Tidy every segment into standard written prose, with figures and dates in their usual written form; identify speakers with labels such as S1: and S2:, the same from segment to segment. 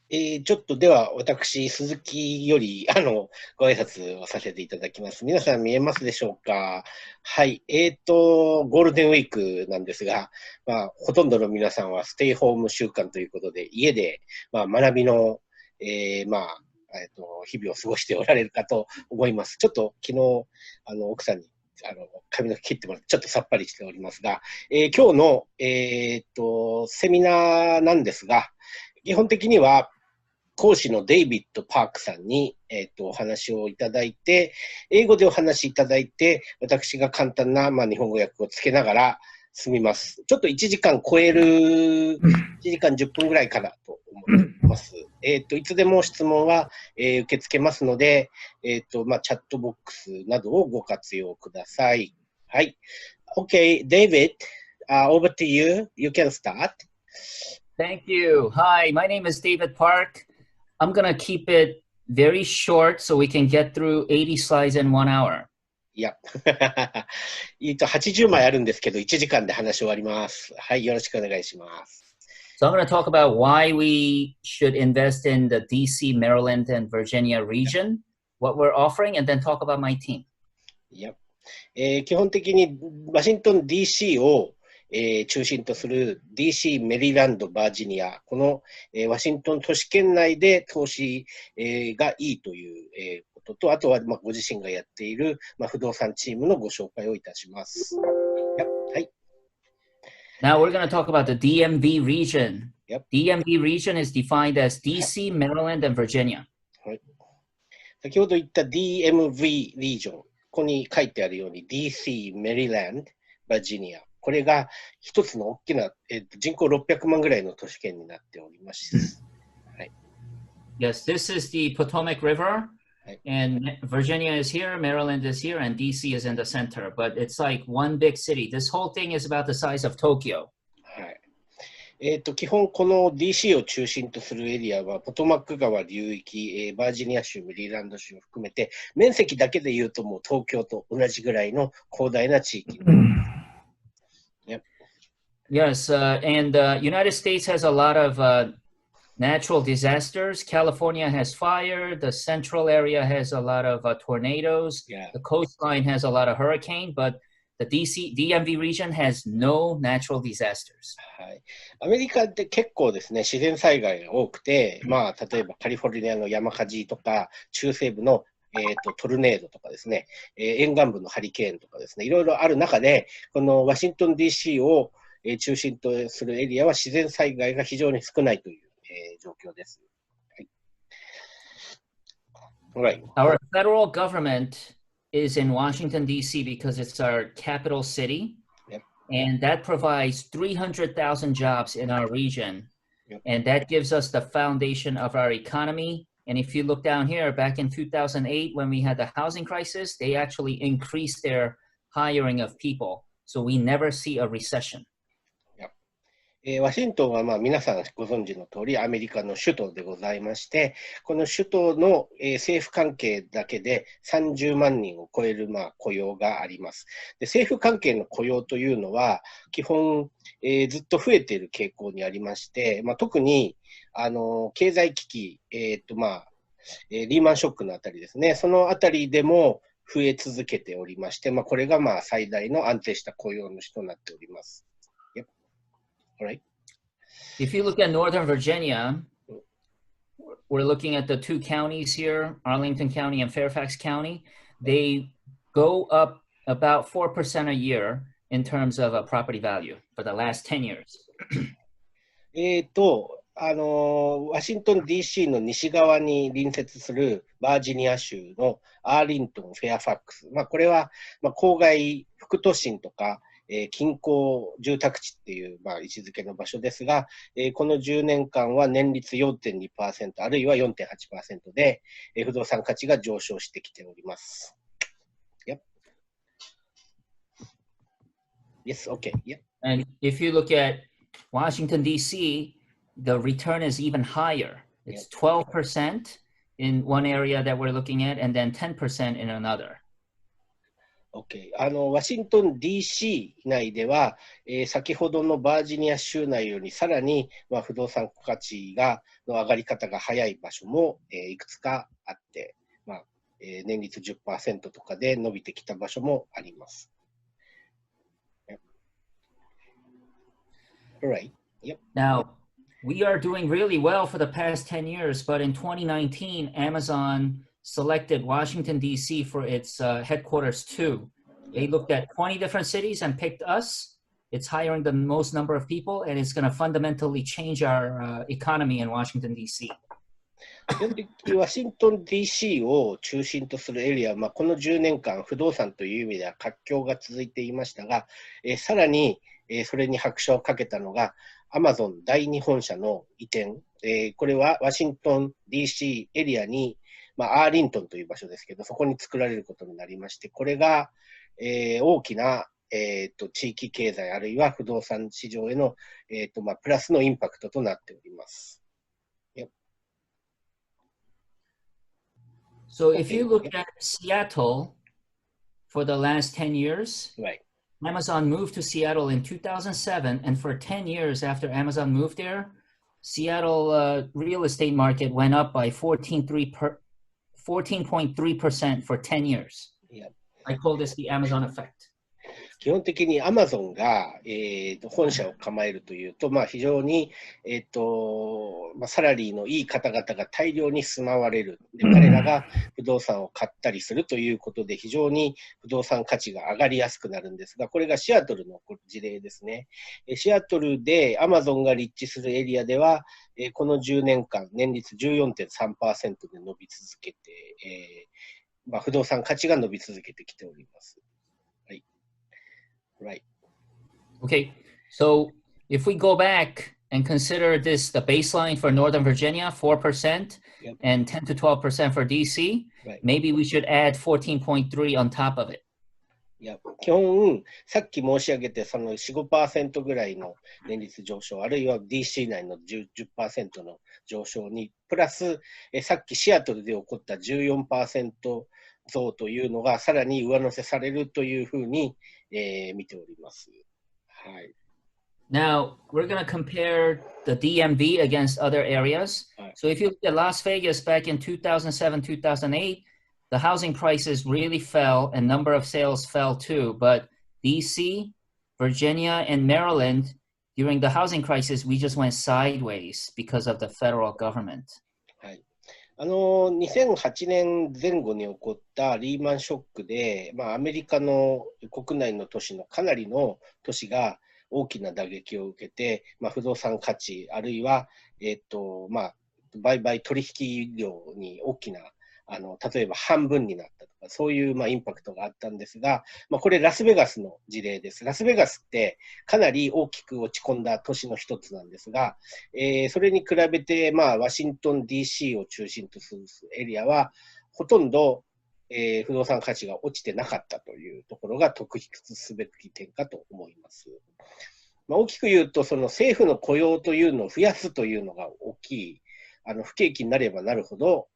S1: ちょっとでは私、鈴木よりご挨拶をさせていただきます。皆さん見えますでしょうか？はい。ゴールデンウィークなんですが、ほとんどの皆さんはステイホーム週間ということで、家で、学びの、日々を過ごしておられるかと思います。ちょっと昨日、奥さんに髪の毛切ってもらって、ちょっとさっぱりしておりますが、今日の、セミナーなんですが、基本的には、講師のデイビッド・パークさんに、お話をいただいて、英語でお話しいただいて、私が簡単な、日本語訳をつけながら進みます。ちょっと1時間超える、1時間10分ぐらいかなと思っています。いつでも質問は、受け付けますので、チャットボックスなどをご活用ください。はい。OK, David, over to you. You can start.
S2: Thank you. Hi, my name is David Park. I'm going to keep it very short so we can get through 80 slides in 1 hour.
S1: いや、80枚あるんですけど、1時間で話し終わります。はい、よろしくお願いします。
S2: So I'm going to talk about why we should invest in the DC, Maryland, and Virginia region, what we're offering, and then talk about my team.
S1: いや、基本的にワシントン DC を中心とする DC、メリーランド、バージニア、この、ワシントン都市圏内で投資、がいいという、ことと、あとは、ご自身がやっている、不動産チームのご紹介をいたします。はい。
S2: Now we're going to talk about the DMV region. DMV region is defined as DC, Maryland, and Virginia.
S1: はい。先ほど言った DMV リージョン、ここに書いてあるように DC、メリーランド、バージニア。これが一つの大きな、人口600万ぐらいの都市圏になっております。はい、
S2: Yes, this is the Potomac River, and Virginia is here, Maryland is here, and DC is in the center. But it's like one big city. This whole thing is about the size of Tokyo.
S1: はい。基本この DC を中心とするエリアはポトマック川流域、バージニア州、メリーランド州を含めて面積だけで言うともう東京と同じぐらいの広大な地域になります。
S2: Yes, and the United States has a lot of natural disasters. California has fire. The central area has a lot of tornadoes. The coastline has a lot of hurricane, but the DMV region has no natural disasters.
S1: はい。アメリカって結構ですね、自然災害が多くて、例えばカリフォルニアの山火事とか、中西部のトルネードとかですね、沿岸部のハリケーンとかですね、いろいろある中で、このワシントン DC を中心とするエリアは自然災害が非常に少ないという、状況です。はい。
S2: Our federal government is in Washington, D.C. because it's our capital city, and that provides 300,000 jobs in our region, and that gives us the foundation of our economy. And if you look down here, back in 2008, when we had the housing crisis, they actually increased their hiring of people, so we never see a recession.
S1: ワシントンは皆さんご存知の通りアメリカの首都でございまして、この首都の政府関係だけで30万人を超える雇用があります。で、政府関係の雇用というのは基本ずっと増えている傾向にありまして、特に経済危機、リーマンショックのあたりですね、そのあたりでも増え続けておりまして、これが最大の安定した雇用主となっております。Right.
S2: If you look at Northern Virginia, we're looking at the two counties here, Arlington County and Fairfax County. They go up about 4% a year in terms of property value for the last 10 years.
S1: ワシントン DC の西側に隣接するバージニア州のアーリントン、フェアファックス。これは郊外副都心とか近郊住宅地っていう位置づけの場所ですが、この10年間は年率 4.2%、あるいは 4.8% で不動産価値が上昇してきております。Yep. Yes, okay. Yep.
S2: And if you look at Washington, D.C., the return is even higher. It's 12% in one area that we're looking at, and then 10% in another.
S1: OK。ワシントン DC 内では、先ほどのバージニア州内よりさらに、不動産価値の上がり方が早い場所も、いくつかあって、年率 10% とかで伸びてきた場所もあります。Alright. Yep.
S2: Now, we are doing really well for the past 10 years, but in 2019, Amazon selected Washington, D.C. for its headquarters too. They looked at 20 different cities and picked us. It's hiring the most number of people, and it's going to fundamentally change our economy in Washington, D.C.
S1: ワシントン DC を中心とするエリアは、この10年間、不動産という意味では活況が続いていましたが、さらに、それに拍車をかけたのが、アマゾン第2本社の移転。これはワシントン DC エリアに、アーリントンという場所ですけど、そこに作られることになりまして、これが、大きな、地域経済あるいは不動産市場への、プラスのインパクトとなっております。
S2: So if you look at Seattle for the last 10 years,
S1: right.
S2: Amazon moved to Seattle in 2007, and for 10 years after Amazon moved there, Seattle real estate market went up by 14.3% for 10 years.
S1: Yep.
S2: I call this the Amazon effect.
S1: 基本的にアマゾンが、本社を構えるというと、非常に、サラリーのいい方々が大量に住まわれる。で、彼らが不動産を買ったりするということで、非常に不動産価値が上がりやすくなるんですが、これがシアトルの事例ですね。シアトルでアマゾンが立地するエリアでは、この10年間、年率 14.3% で伸び続けて、不動産価値が伸び続けてきております。Right.
S2: Okay, so if we go back and consider this the baseline for Northern Virginia, 4%,
S1: yep.
S2: and 10 to 12% for DC,
S1: right.
S2: maybe we should add 14.3 on top of it.
S1: いや、基本、さっき申し上げて、その 4、5% ぐらいの年率上昇、あるいは DC 内の 10% の上昇に、プラス、さっきシアトルで起こった 14% 増というのがさらに上乗せされるというふうに、見ております。はい。
S2: Now, we're going to compare the DMV against other areas. So if you look at Las Vegas back in 2007, 2008, the housing prices really fell and number of sales fell too. But DC, Virginia, and Maryland, during the housing crisis, we just went sideways because of the federal government.
S1: 2008年前後に起こったリーマンショックで、アメリカの国内の都市のかなりの都市が大きな打撃を受けて、不動産価値、あるいは、売買取引量に大きな、例えば半分になったとか、そういうインパクトがあったんですが、これラスベガスの事例です。ラスベガスってかなり大きく落ち込んだ都市の一つなんですが、それに比べて、ワシントン DC を中心とするエリアは、ほとんど、不動産価値が落ちてなかったというところが特筆すべき点かと思います。大きく言うと、その政府の雇用というのを増やすというのが大きい、不景気になればなるほど、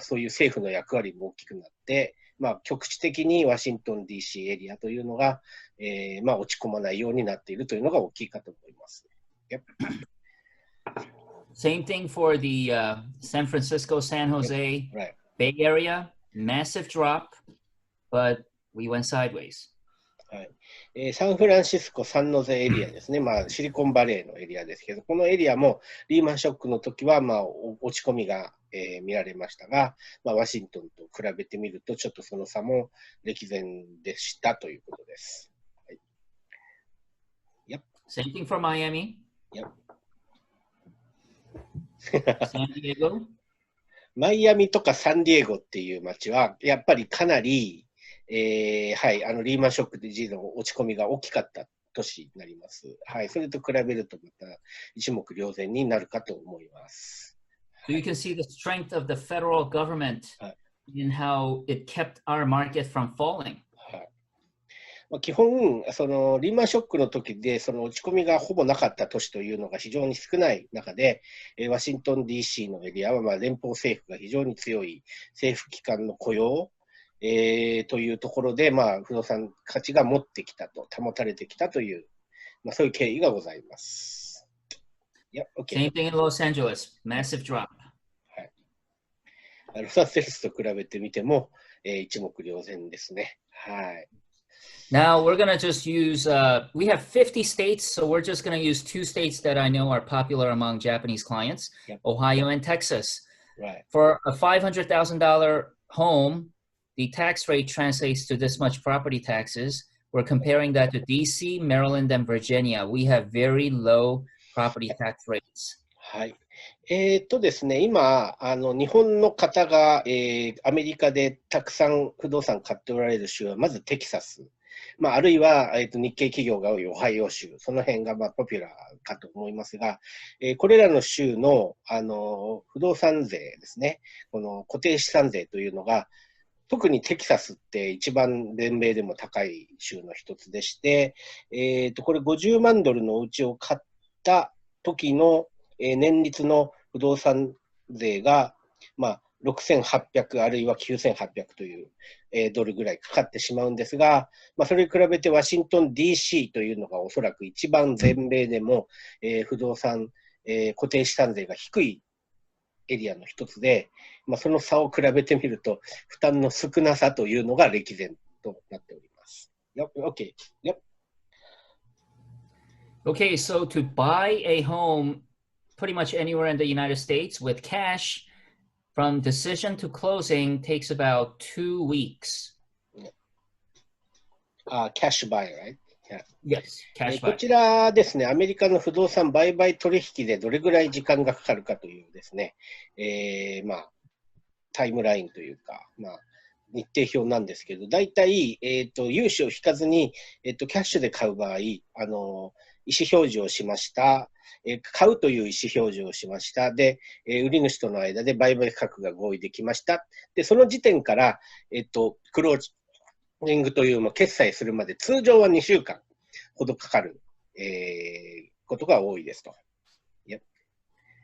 S1: そういう政府の役割も大きくなって、局地的にワシントン DC エリアというのが、落ち込まないようになっているというのが大きいかと思います。Yep.
S2: Same thing for the San Francisco, San Jose,
S1: right.
S2: Bay Area, massive drop, but we went sideways.
S1: はい。サンフランシスコ、サンノゼエリアですね。シリコンバレーのエリアですけど、このエリアもリーマンショックの時は、落ち込みが、見られましたが、ワシントンと比べてみると、ちょっとその差も歴然でしたということです。はい。Yep.
S2: Same thing for Miami.
S1: Yep.
S2: San Diego.
S1: マイアミとかサンディエゴっていう街は、やっぱりかなり、はい、リーマンショックでの落ち込みが大きかった都市になります。はい、それと比べるとまた一目瞭然になるかと思います。
S2: So you can see the strength of the federal government in how it kept our market from falling.
S1: 基本、そのリーマンショックの時でその落ち込みがほぼなかった都市というのが非常に少ない中で、ワシントン DC のエリアは連邦政府が非常に強い政府機関の雇用、というところで、まあ、不動産価値が持ってきたと、保たれてきたという、まあ、そういう経緯がございます。
S2: Yep, okay. Same thing in Los Angeles, massive drop.
S1: はい。ロサンゼルスと比べてみても、一目瞭然ですね。はい。
S2: Now we're going to just use, we have 50 states, so we're just going to use 2 states that I know are popular among Japanese clients, yep. Ohio and Texas.
S1: Right.
S2: For a $500,000 home, the tax rate translates to this much property taxes. We're comparing that to DC, Maryland, and Virginia. We have very low property tax rates.
S1: はい。ですね、今、日本の方が、アメリカでたくさん不動産買っておられる州は、まずテキサス。まあ、あるいは、日系企業が多いオハイオ州、その辺がまあポピュラーかと思いますが、これらの州の、不動産税ですね、この固定資産税というのが、特にテキサスって一番全米でも高い州の一つでして、これ50万ドルのお家を買った時の、年率の不動産税が、まあ、6800あるいは9800という、ドルぐらいかかってしまうんですが、まあ、それに比べてワシントン DC というのがおそらく一番全米でも、不動産、固定資産税が低いエリアの一つで、まあ、その差を比べてみると負担の少なさというのが歴然となっております。Okay. Yep.
S2: Okay, so to buy a home pretty much anywhere in the United States with cash, from decision to closing takes about 2 weeks.
S1: Cash buy, right?
S2: Yes, cash buy.
S1: こちらですね、アメリカの不動産売買取引でどれぐらい時間がかかるかというですね、まあ、タイムラインというか、まあ、日程表なんですけど、大体、融資を引かずに、キャッシュで買う場合、意思表示をしました。買うという意思表示をしました。で、売り主との間で売買価格が合意できました。で、その時点から、クロージングという、決済するまで通常は2週間ほどかかる、ことが多いですと。Yep.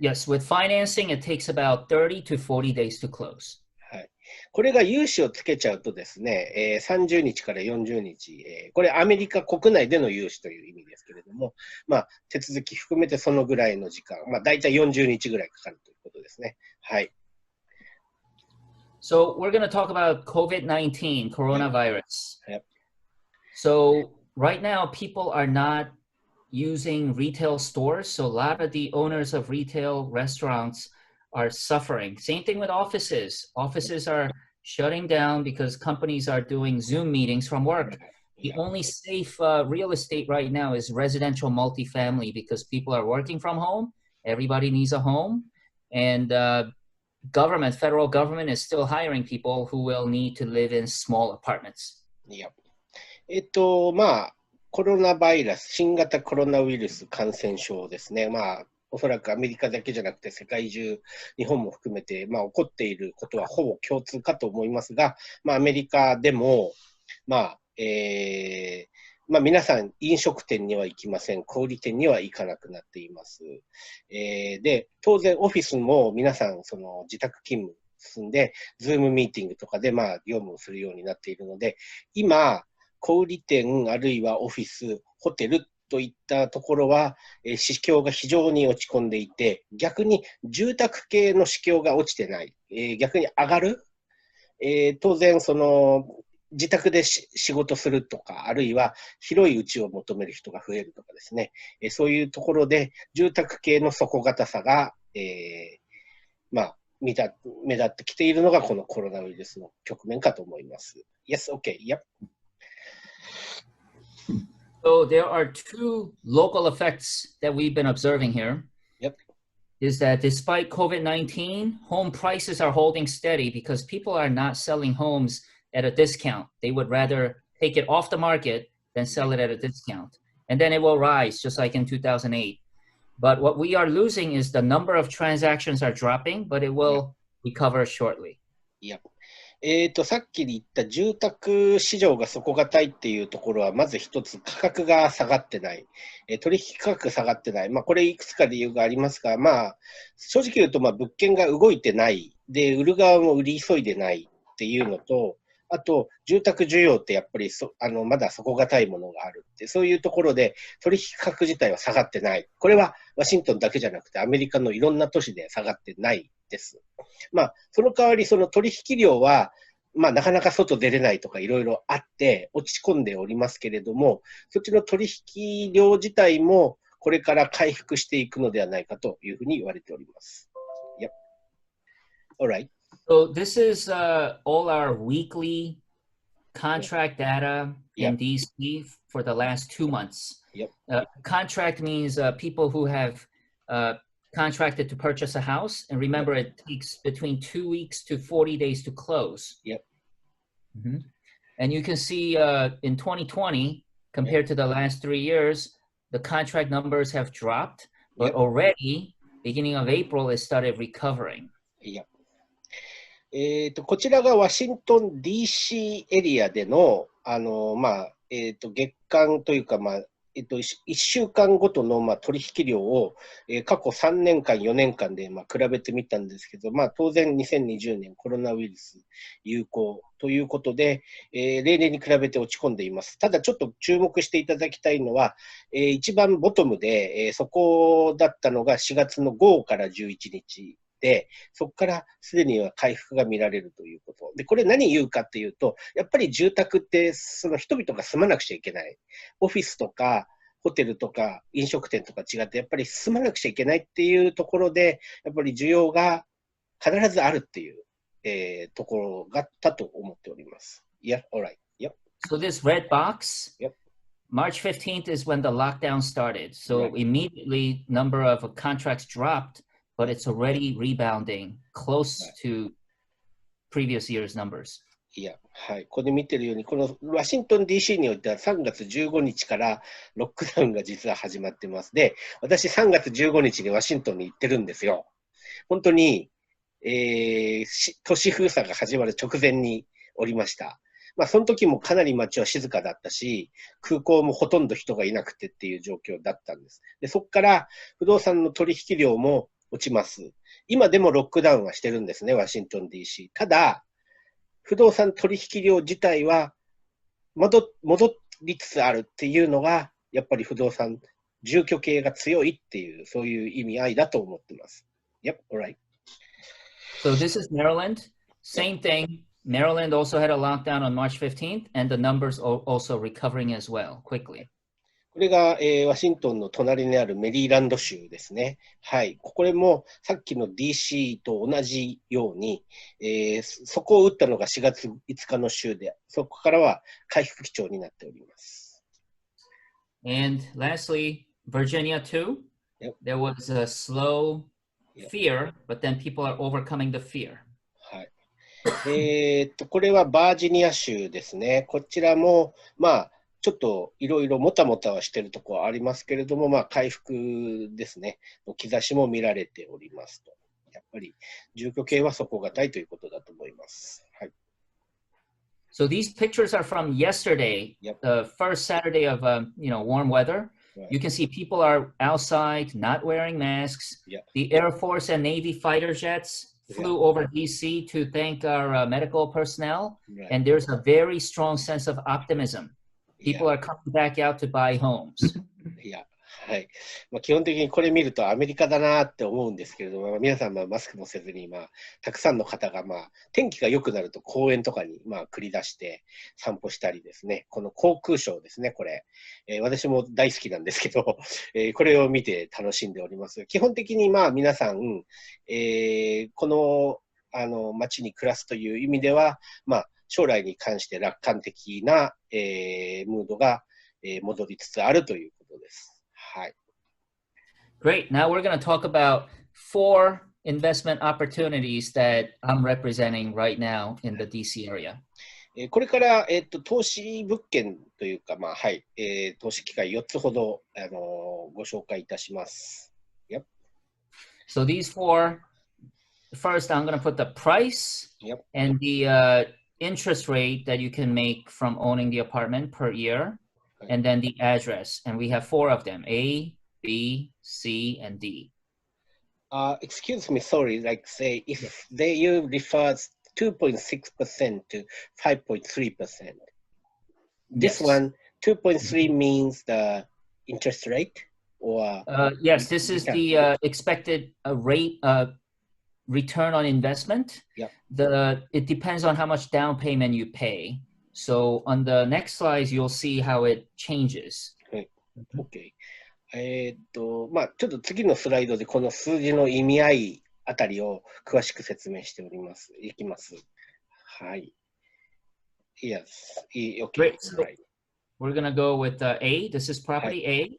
S2: Yes, with financing, it takes about 30 to 40 days to close.
S1: はい。これが融資をつけちゃうとですね、30日から40日、これアメリカ国内での融資という意味ですけれども、まあ、手続き含めてそのぐらいの時間、まあ、大体40日ぐらいかかるということですね。はい。
S2: So we're going to talk about COVID-19, coronavirus.
S1: Yep.
S2: So right now, people are not using retail stores. So a lot of the owners of retail restaurants are suffering. Same thing with offices. Offices are shutting down because companies are doing Zoom meetings from work. The only safe real estate right now is residential multifamily because people are working from home. Everybody needs a home. And federal government is still hiring people who will need to live in small apartments.
S1: Yep. まあ、コロナバイラス、新型コロナウイルス感染症ですね。まあ、おそらくアメリカだけじゃなくて世界中、日本も含めて、まあ、起こっていることはほぼ共通かと思いますが、まあ、アメリカでも、まあ、まあ、皆さん飲食店には行きません。小売店には行かなくなっています。で、当然オフィスも皆さんその自宅勤務進んで、ズームミーティングとかでまあ業務をするようになっているので、今、小売店あるいはオフィス、ホテルといったところは、市況が非常に落ち込んでいて、逆に住宅系の市況が落ちてない。逆に上がる。当然その、自宅で仕事するとか、あるいは広い家を求める人が増えるとかですね、そういうところで住宅系の底堅さが、まあ、目立ってきているのがこのコロナウイルスの局面かと思います。Yes, okay, yep.
S2: So there are 2 local effects that we've been observing here.
S1: Yep.
S2: Is that despite COVID-19, home prices are holding steady because people are not selling homes at a discount. They would rather take it off the market than sell it at a discount. And then it will rise just like in 2008. But what we are losing is the number of transactions are dropping, but it will recover shortly.
S1: Yep. さっき言った住宅市場が底堅いっていうところは、まず一つ価格が下がってない。取引価格下がってない。まあ、これいくつか理由がありますが、まあ、正直言うと、まあ、物件が動いてない。で、売る側も売り急いでないっていうのと、あと、住宅需要ってやっぱりまだ底堅いものがあるって、そういうところで取引価格自体は下がってない。これはワシントンだけじゃなくてアメリカのいろんな都市で下がってないです。まあ、その代わりその取引量は、まあ、なかなか外出れないとかいろいろあって落ち込んでおりますけれども、そっちの取引量自体もこれから回復していくのではないかというふうに言われております。Yep. All right.
S2: So this is all our weekly contract data in DC for the last 2 months.
S1: Yep.
S2: Contract means people who have contracted to purchase a house. And remember, it takes between 2 weeks to 40 days to close.
S1: Yep.
S2: Mm-hmm. And you can see in 2020, compared to the last 3 years, the contract numbers have dropped. But already, beginning of April, it started recovering.
S1: Yep. こちらがワシントン DC エリアでの、月間というか、1週間ごとの、取引量を、過去3年間、4年間で、比べてみたんですけど、当然2020年コロナウイルス流行ということで、例年に比べて落ち込んでいます。ただちょっと注目していただきたいのは、一番ボトムで、そこだったのが4月の5から11日。で、そこからすでには回復が見られるということ。で、これ何言うかっていうと、やっぱり住宅ってその人々が住まなくちゃいけない。オフィスとかホテルとか飲食店とか違ってやっぱり住まなくちゃいけないっていうところで、やっぱり需要が必ずあるっていう、ところがあったと思っております。Yeah, alright. Yep.
S2: So this red box, March 15th is when the lockdown started. So immediately number of contracts dropped.But it's already rebounding close to previous year's numbers.
S1: いや、はい。ここで見てるように、このワシントン DC においては3月15日からロックダウンが実は始まってます。で、私3月15日にワシントンに行ってるんですよ。本当に、都市封鎖が始まる直前におりました。その時もかなり街は静かだったし、空港もほとんど人がいなくてっていう状況だったんです。で、そこから不動産の取引量も落ちます。今でもロックダウンはしてるんですね、ワシントン DC。ただ、不動産取引量自体は戻りつつあるっていうのが、やっぱり不動産、住居系が強いっていう、そういう意味合いだと思ってます。Yep, alright.
S2: So this is Maryland. Same thing. Maryland also had a lockdown on March 15th, and the numbers are also recovering as well, quickly.
S1: これが、ワシントンの隣にあるメリーランド州ですね。はい。これもさっきの DC と同じように、そこを打ったのが4月5日の週で、そこからは回復基調になっております。
S2: And lastly, Virginia too. There was a slow fear, but then people are overcoming the fear.
S1: はい。これはバージニア州ですね。こちらも、ちょっといろいろもたもたはしているところはありますけれども、回復ですね、の兆しも見られておりますと。やっぱり住居系は底堅いということだと思います。はい。
S2: So these pictures are from yesterday, the first Saturday of warm weather. You can see people are outside, not wearing masks. The Air Force and Navy fighter jets flew over DC to thank our medical personnel, and there's a very strong sense of optimism.People are coming back out to buy homes.
S1: いや、はい。基本的にこれ見るとアメリカだなって思うんですけれども、皆さんマスクもせずに、たくさんの方が、天気が良くなると公園とかに、繰り出して散歩したりですね、この航空ショーですね、これ。私も大好きなんですけど、これを見て楽しんでおります。基本的に皆さん、この、街に暮らすという意味では、将来に関して楽観的な、ムードが、戻りつつあるということです。はい。
S2: Great. Now we're going to talk about 4 investment opportunities that I'm representing right now in the DC area.
S1: これから、投資物件というか、はい、投資機会4つほど、ご紹介いたします。Yep.
S2: So these 4, first I'm going to put the price and the interest rate that you can make from owning the apartment per year, and then the address. And we have 4 of them, A, B, C, and D.
S1: Excuse me, sorry, like say, if you refer 2.6% to 5.3%. This
S2: Yes.
S1: one, 2.3 means the interest rate, or
S2: yes, this is the expected rate return on investment.
S1: Yep.
S2: It depends on how much down payment you pay. So on the next slides, you'll see how it changes.
S1: OK。まあ、ちょっと次のスライドでこの数字の意味合いあたりを詳しく説明していきます。はい。Yes. OK.
S2: Great. So we're going to go with A. This is property A.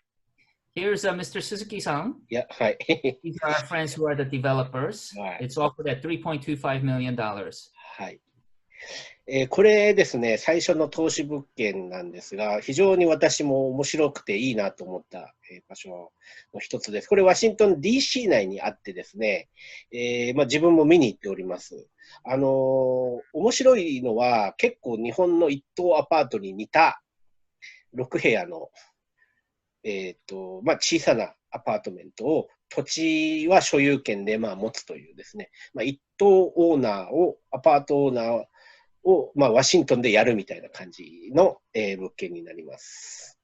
S2: Here's Mr. Suzuki-san.
S1: Yeah, はい。
S2: These are our friends who are the developers. It's offered at $3.25 million.
S1: はい。これですね、最初の投資物件なんですが、非常に私も面白くていいなと思った場所の一つです。これ、ワシントン DC 内にあってですね、まあ、自分も見に行っております。面白いのは、結構日本の一棟アパートに似た6部屋の、まあ、小さなアパートメントを、土地は所有権でまあ持つというですね、まあ、一棟オーナーを、アパートオーナーを、まあ、ワシントンでやるみたいな感じの、物件になります。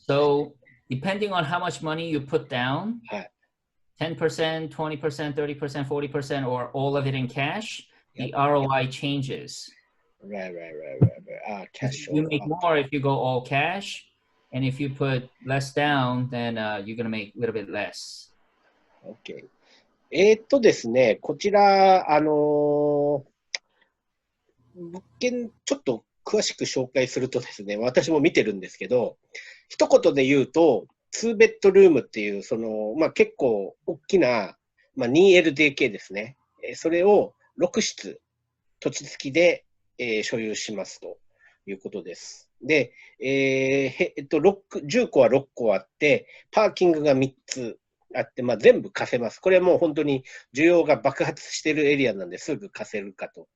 S2: So, depending on how much money you put down, 10%, 20%, 30%, 40%, or all of it in cash, the ROI changes.
S1: Right. Cash.
S2: You make more if you go all cash, and if you put less down, then you're going to make a little bit less.
S1: Okay. ですね、こちら、物件ちょっと詳しく紹介するとですね、私も見てるんですけど、一言で言うと、2ベッドルームっていう、まあ、結構大きな、まあ、2LDK ですね。それを6室、土地付きで、所有しますということです。で、10個は6個あって、パーキングが3つあって、まあ、全部貸せます。これはもう本当に需要が爆発しているエリアなんですぐ貸せるかと、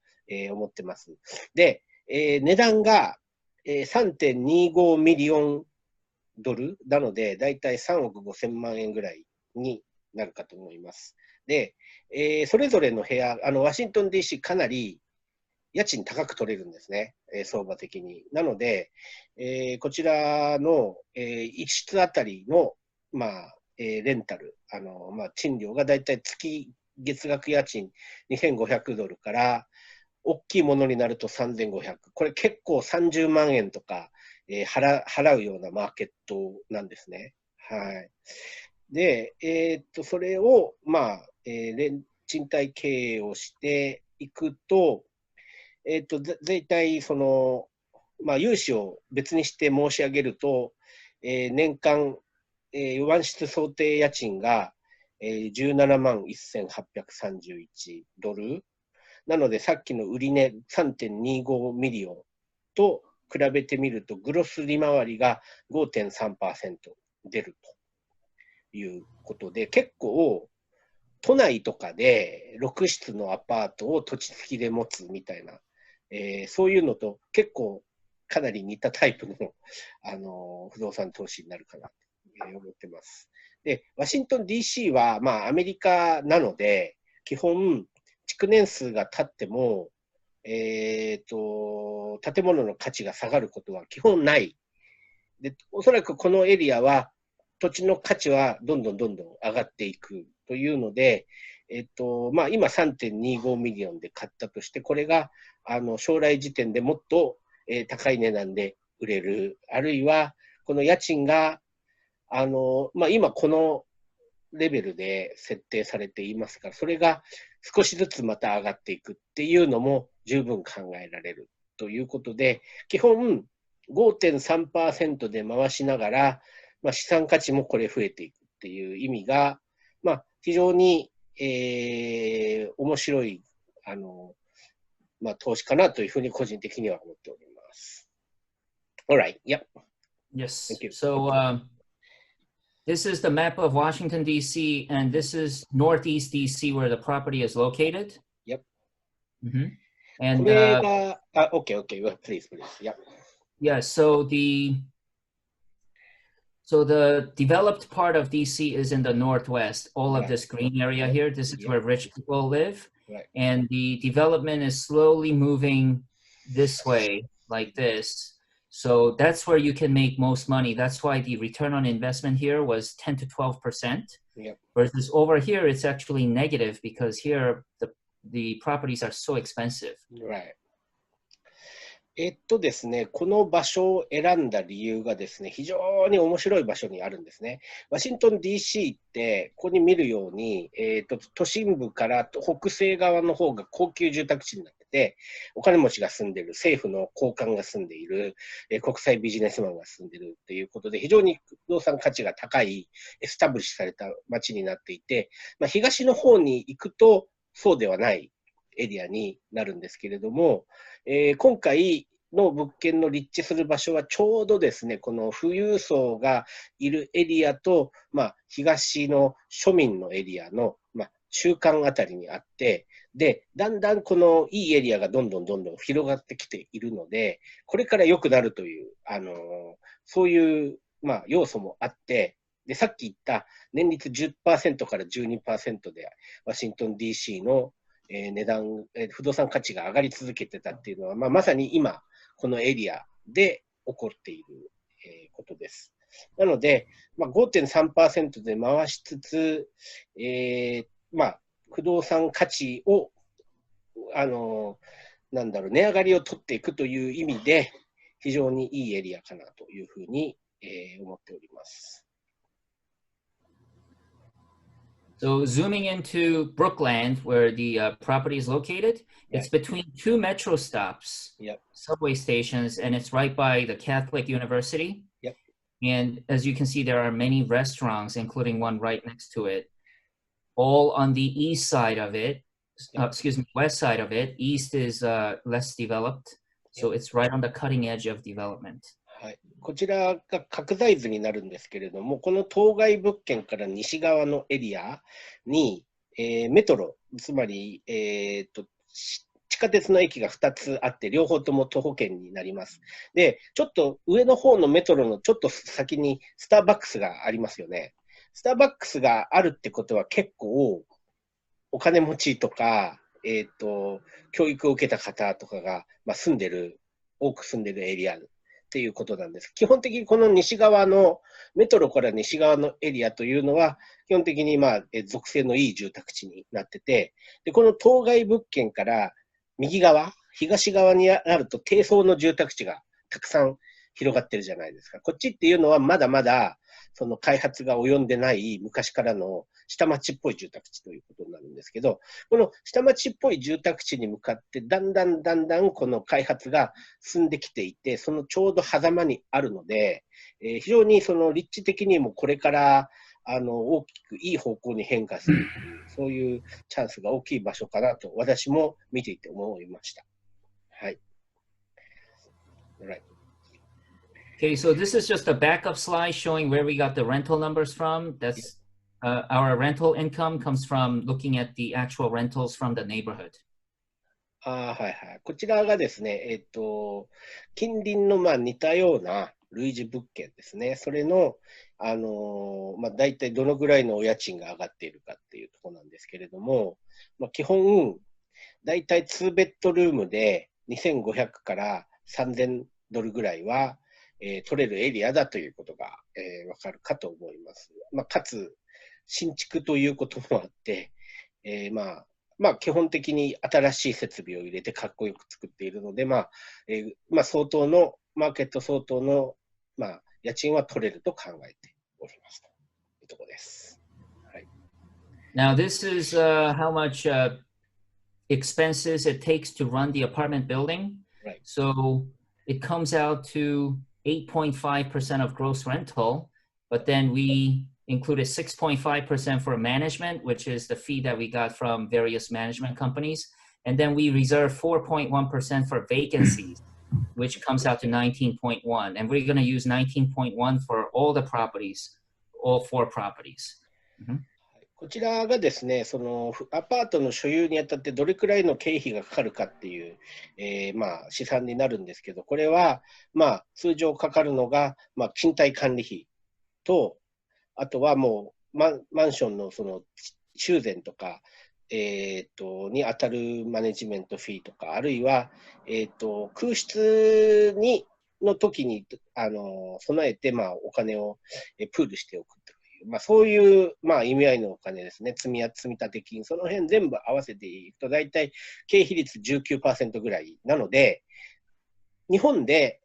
S1: 思ってます。で、値段が、3.25 ミリオンドルなので、だいたい3億5千万円ぐらいになるかと思います。で、それぞれの部屋、ワシントン DC かなり家賃高く取れるんですね、相場的に。なので、こちらの、1室あたりの、まあ、レンタル、まあ、賃料がだいたい月額家賃2500ドルから、大きいものになると3500。これ結構30万円とか、払うようなマーケットなんですね。はい。で、それを、まあ、賃貸経営をしていくと、大体、まあ、融資を別にして申し上げると、年間、ワン室想定家賃が、17万1831ドル。なので、さっきの売値 3.25 ミリオンと比べてみると、グロス利回りが 5.3% 出るということで、結構、都内とかで6室のアパートを土地付きで持つみたいな、そういうのと結構かなり似たタイプの、不動産投資になるかなと思ってます。で、ワシントン DC は、まあ、アメリカなので、基本、築年数が経っても、建物の価値が下がることは基本ない。で、おそらくこのエリアは、土地の価値はどんどん上がっていくというので、まあ、今 3.25 ミリオンで買ったとして、これが将来時点でもっと、高い値段で売れる。あるいは、この家賃が、まあ、今このレベルで設定されていますから、それが少しずつまた上がっていくっていうのも十分考えられるということで、基本 5.3% で回しながら、まあ、資産価値もこれ増えていくっていう意味が、まあ、非常に、面白い、まあ、投資かなというふうに個人的には思っております。Alright, yep.
S2: Yes. So, this is the map of Washington, D.C., and this is Northeast D.C. where the property is located.
S1: Yep.
S2: And
S1: okay, well, please. Yep.
S2: Yeah, so So the developed part of DC is in the northwest. All of this green area here, this is where rich people live. And the development is slowly moving this way, like this. So that's where you can make most money. That's why the return on investment here was 10 to 12%. Versus over here, it's actually negative because here the properties are so expensive.
S1: Right. ですね、この場所を選んだ理由がですね、非常に面白い場所にあるんですね。ワシントン DC って、ここに見るように、都心部から北西側の方が高級住宅地になってて、お金持ちが住んでる、政府の高官が住んでいる、国際ビジネスマンが住んでるっていうことで、非常に不動産価値が高い、エスタブリッシュされた街になっていて、東の方に行くとそうではないエリアになるんですけれども、今回の物件の立地する場所はちょうどですね、この富裕層がいるエリアと、東の庶民のエリアの、中間あたりにあって、で、だんだんこのいいエリアがどんどん広がってきているので、これから良くなるという、そういう、要素もあって、で、さっき言った年率 10% から 12% でワシントン DC の値段、不動産価値が上がり続けてたっていうのは、まさに今、このエリアで起こっていることです。なので、5.3% で回しつつ、不動産価値を、値上がりを取っていくという意味で、非常にいいエリアかなというふうに思っております。
S2: So zooming into Brookland, where the property is located, it's between two metro stops, subway stations, and it's right by the Catholic University. And as you can see, there are many restaurants, including one right next to it, all on the east side of it. West side of it. East is less developed, so it's right on the cutting edge of development.
S1: はい、こちらが拡大図になるんですけれども、この当該物件から西側のエリアに、メトロ、つまり、地下鉄の駅が2つあって、両方とも徒歩圏になります。で、ちょっと上の方のメトロのちょっと先にスターバックスがありますよね。スターバックスがあるってことは結構お金持ちとか、教育を受けた方とかが、多く住んでるエリアっていうことなんです。基本的にこの西側の、メトロから西側のエリアというのは、基本的に属性のいい住宅地になってて、で、この当該物件から右側、東側になると低層の住宅地がたくさん広がってるじゃないですか。こっちっていうのはまだまだその開発が及んでない昔からの下町っぽい住宅地ということになるんですけど、この下町っぽい住宅地に向かってだんだんこの開発が進んできていて、そのちょうど狭間にあるので、非常にその立地的にもこれから大きくいい方向に変化するという、そういうチャンスが大きい場所かなと私も見ていて思いました。はい。Right.
S2: Okay, so this is just a backup slide showing where we got the rental numbers from. That's our rental income comes from looking at the actual rentals from the neighborhood.
S1: はいはい。こちらがですね、近隣の似たような類似物件ですね。それの、大体どのぐらいのお家賃が上がっているかっていうところなんですけれども、基本、大体2ベッドルームで2500から3000ドルぐらいは、取れるエリアだということが、わかるかと思います。かつ、新築ということもあって、基本的に新しい設備を入れてかっこよく作っているので、相当の、マーケット相当の、家賃は取れると考えておりますというところです。はい、
S2: Now, this is how much expenses it takes to run the apartment building.
S1: Right.
S2: So it comes out to 8.5% of gross rental, but then we included 6.5% for management, which is the fee that we got from various management companies. And then we reserve 4.1% for vacancies, which comes out to 19.1. And we're going to use 19.1 for all the properties, all 4 properties.
S1: こちらがですね、そのアパートの所有にあたってどれくらいの経費がかかるかっていう、試算になるんですけど、これは、通常かかるのが、賃貸管理費と、あとはもうマンションのその修繕とか、に当たるマネジメントフィーとか、あるいは、空室の時に備えて、お金をプールしておくという、そういう、意味合いのお金ですね、積み立て金、その辺全部合わせていくと、大体経費率 19% ぐらいなので、日本で、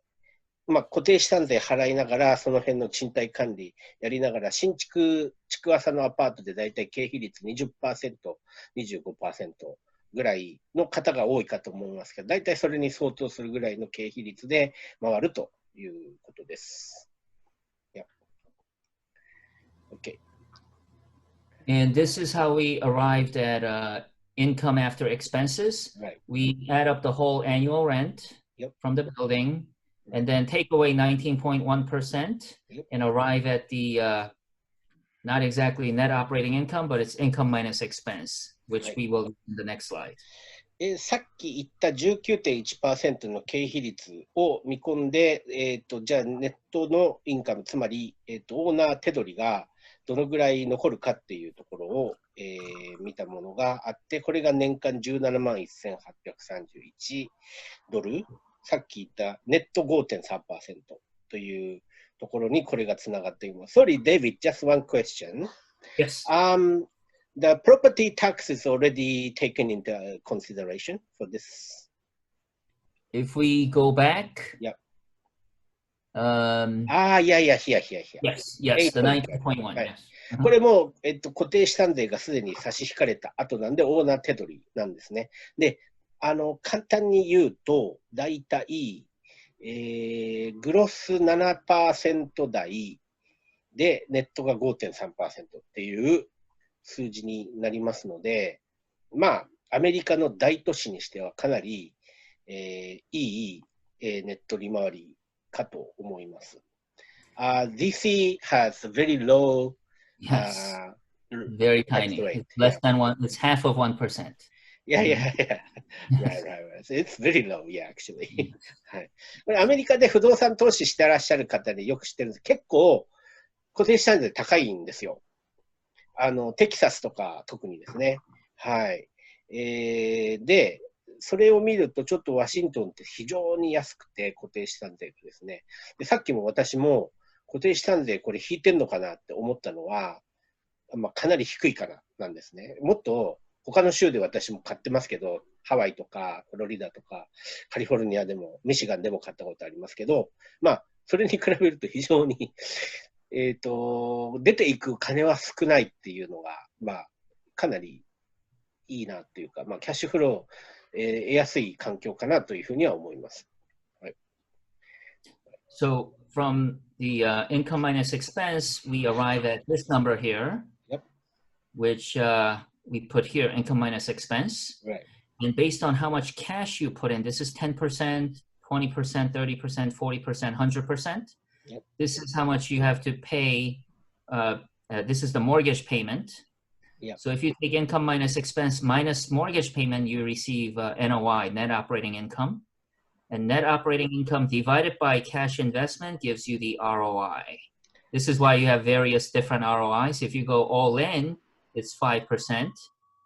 S1: 固定資産税払いながら、その辺の賃貸管理やりながら、新築、築浅のアパートで大体経費率 20%、25% ぐらいの方が多いかと思いますけど、大体それに相当するぐらいの経費率で回るということです。Okay.
S2: And this is how we arrived at income after expenses.
S1: Right.
S2: We add up the whole annual rent from the building, and then take away 19.1% and arrive at the not exactly net operating income, but it's income minus expense, which we will in the next slide.
S1: さっき言った 19.1% の経費率を見込んで、じゃあネットのインカム、つまり、オーナー手取りがどのぐらい残るかっていうところを、見たものがあって、これが年間17万1831ドル。さっき言ったネット 5.3% というところにこれがつながっています。Sorry, David, just one question.
S2: Yes.
S1: The property tax is already taken into consideration for this.
S2: If we go back.
S1: Yeah.
S2: Yeah. Yes, the 19.1. Yes.
S1: これも、固定資産税がすでに差し引かれた後なんで、オーナー手取りなんですね。で、簡単に言うと、だいたい、グロス 7% 台で、ネットが 5.3% っていう数字になりますので、アメリカの大都市にしてはかなり、いい、ネット利回りかと思います。DC has very low,
S2: very tiny. It's less than one. It's half of 1%.
S1: Yeah. Right. It's very low, actually. はい。これアメリカで不動産投資してらっしゃる方でよく知ってるんです。結構固定資産税高いんですよ。テキサスとか特にですね。はい。で、それを見るとちょっとワシントンって非常に安くて固定資産税がですね。で、さっきも私も固定資産税これ引いてんのかなって思ったのは、かなり低いからなんですね。もっと他の州で私も買ってますけど、ハワイとかフロリダとかカリフォルニアでもミシガンでも買ったことありますけど、それに比べると非常に出ていく金は少ないっていうのが、かなりいいなっていうか、キャッシュフロー、得やすい環境かなというふうには思います。はい。
S2: So from the income minus expense, we arrive at this number here, which we put here, income minus expense.
S1: Right.
S2: And based on how much cash you put in, this is 10%, 20%, 30%, 40%, 100%. This is how much you have to pay. This is the mortgage payment. So if you take income minus expense minus mortgage payment, you receive NOI, net operating income. And net operating income divided by cash investment gives you the ROI. This is why you have various different ROIs. If you go all in, it's 5%.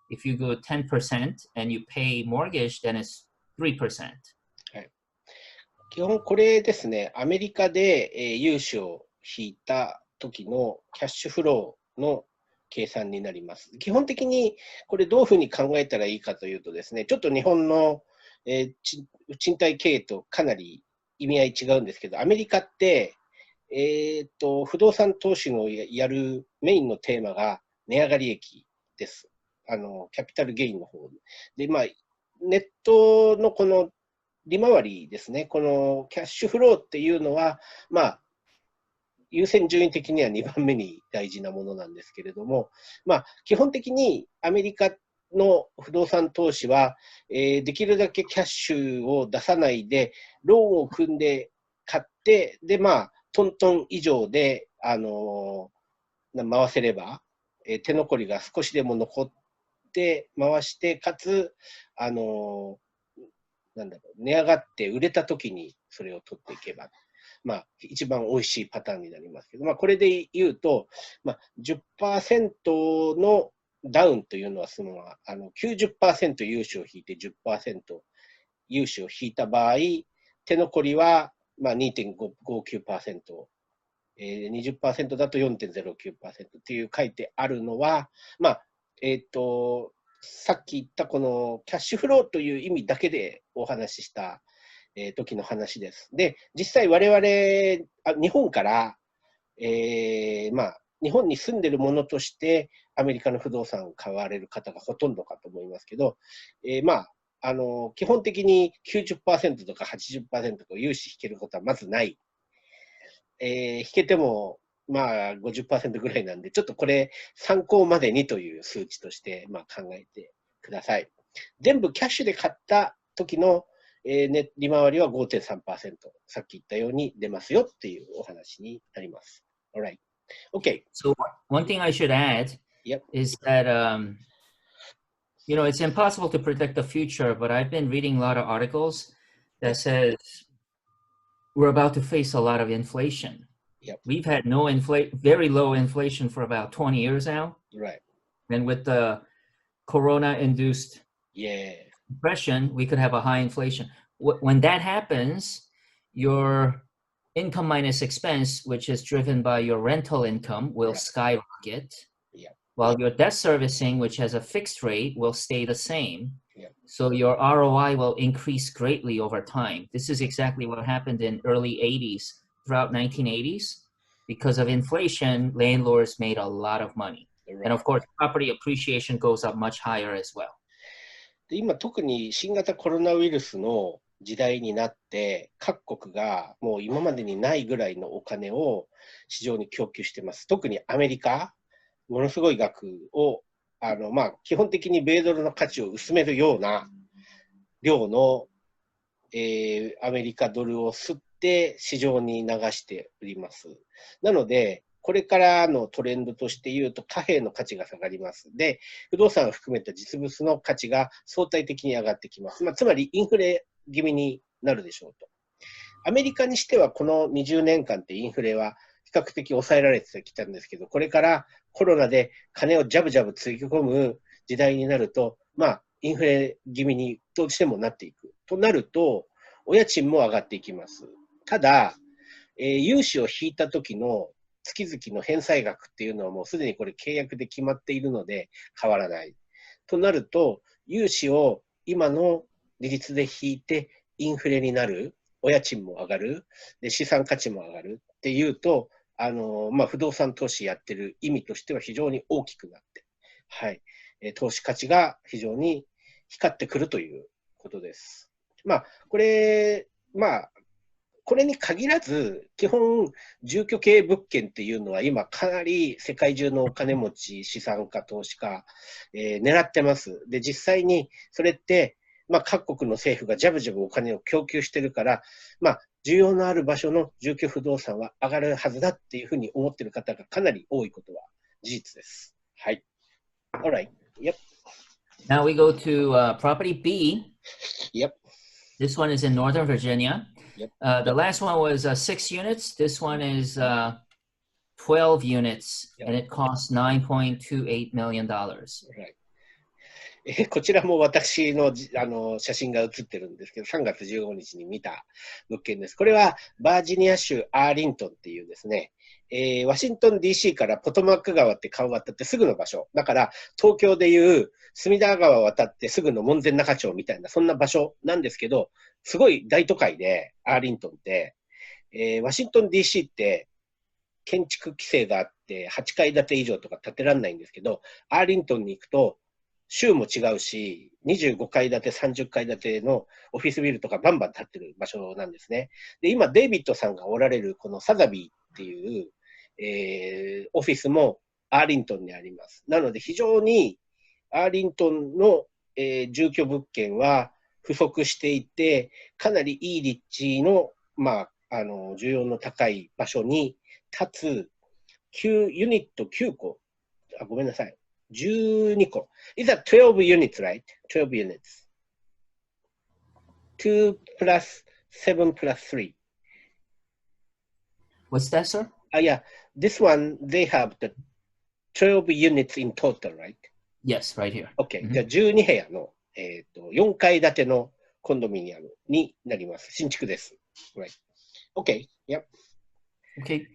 S2: If you go 10% and you pay mortgage, then it's 3%.
S1: 基本これですね、アメリカで融資を引いた時のキャッシュフローの計算になります。基本的にこれどういうふうに考えたらいいかというとですね、ちょっと日本の賃貸経営とかなり意味合い違うんですけど、アメリカって、不動産投資のやるメインのテーマが値上がり益です。キャピタルゲインの方で。ネットのこの利回りですね、このキャッシュフローっていうのは、優先順位的には2番目に大事なものなんですけれども、基本的にアメリカの不動産投資は、できるだけキャッシュを出さないで、ローンを組んで買って、で、トントン以上で、回せれば、手残りが少しでも残って回して、かつ、値上がって売れたときにそれを取っていけば。まあ、一番美味しいパターンになりますけど、まあ、これで言うと、まあ、10% のダウンというのは、90% 融資を引いて10% 融資を引いた場合、手残りは、まあ、2.59%、20% だと 4.09% っていう書いてあるのは、まあ、さっき言ったこのキャッシュフローという意味だけでお話しした時の話です。で、実際我々、日本から、まあ、日本に住んでるものとしてアメリカの不動産を買われる方がほとんどかと思いますけど、まあ、基本的に 90% とか 80% とか融資引けることはまずない。引けても、まあ、50% ぐらいなんで、ちょっとこれ、参考までにという数値として、まあ、考えてください。全部キャッシュで買った時の、利回りは 5.3%。さっき言ったように出ますよっていうお話になります。Alright. Okay.
S2: So one thing I should add is that, you know, it's impossible to predict the future, but I've been reading a lot of articles that says we're about to face a lot of inflation. We've had very low inflation for about 20 years now.
S1: Right.
S2: And with the Corona-induced depression, we could have a high inflation. When that happens, your income minus expense, which is driven by your rental income, will skyrocket, while your debt servicing, which has a fixed rate, will stay the same. So your ROI will increase greatly over time. This is exactly what happened in early 80s, throughout 1980s. Because of inflation, landlords made a lot of money. And of course, property appreciation goes up much higher as well.
S1: で今特に新型コロナウイルスの時代になって、各国がもう今までにないぐらいのお金を市場に供給しています。特にアメリカ、ものすごい額を、まあ、基本的に米ドルの価値を薄めるような量の、アメリカドルを吸って市場に流しております。なので、これからのトレンドとして言うと貨幣の価値が下がります。で、不動産を含めた実物の価値が相対的に上がってきます。まあ、つまりインフレ気味になるでしょうと。アメリカにしてはこの20年間ってインフレは比較的抑えられてきたんですけど、これからコロナで金をジャブジャブつぎ込む時代になると、まあ、インフレ気味にどうしてもなっていく。となると、お家賃も上がっていきます。ただ、融資を引いた時の月々の返済額っていうのはもうすでにこれ契約で決まっているので変わらない。となると、融資を今の利率で引いてインフレになる、お家賃も上がる、で資産価値も上がるっていうと、まあ、不動産投資やってる意味としては非常に大きくなって、はい、投資価値が非常に光ってくるということです。まあ、これに限らず、基本、住居系物件っていうのは今かなり世界中のお金持ち、資産家、投資家、狙ってます。で、実際にそれって、まあ、各国の政府がジャブジャブお金を供給してるから、まあ、需要のある場所の住居不動産は上がるはずだっていうふうに思っている方がかなり多いことは事実です。はい。Alright. Yep.
S2: Now we go to property B.
S1: Yep.
S2: This one is in Northern Virginia.
S1: Yep.
S2: The last one was 6 units. This one is 12 units, and it costs $9.28 million.
S1: Right. こちらも私の写真が写ってるんですけど、3月15日に見た物件です。これはバージニア州アーリントンっていうですね、ワシントン DC からポトマック川って川を渡ってすぐの場所。だから東京でいう隅田川を渡ってすぐの門前仲町みたいなそんな場所なんですけど、すごい大都会でアーリントンって、ワシントン DC って建築規制があって8階建て以上とか建てられないんですけど、アーリントンに行くと州も違うし、25階建て、30階建てのオフィスビルとかバンバン建ってる場所なんですね。で、今、デイビッドさんがおられるこのサザビーっていう、オフィスもアーリントンにあります。なので、非常にアーリントンの、住居物件は不足していて、かなりいい立地の、まあ、需要の高い場所に立つユニット9個、ごめんなさい。12個。It's a 12 units, right? 12 units. 2 plus 7 plus 3.
S2: What's that, sir?
S1: Yeah, this one, they have the 12 units in total, right?
S2: Yes, right here.
S1: Okay. じゃあ12部屋の、4階建てのコンドミニアムになります。新築です。Right. Okay. Yep.
S2: Okay.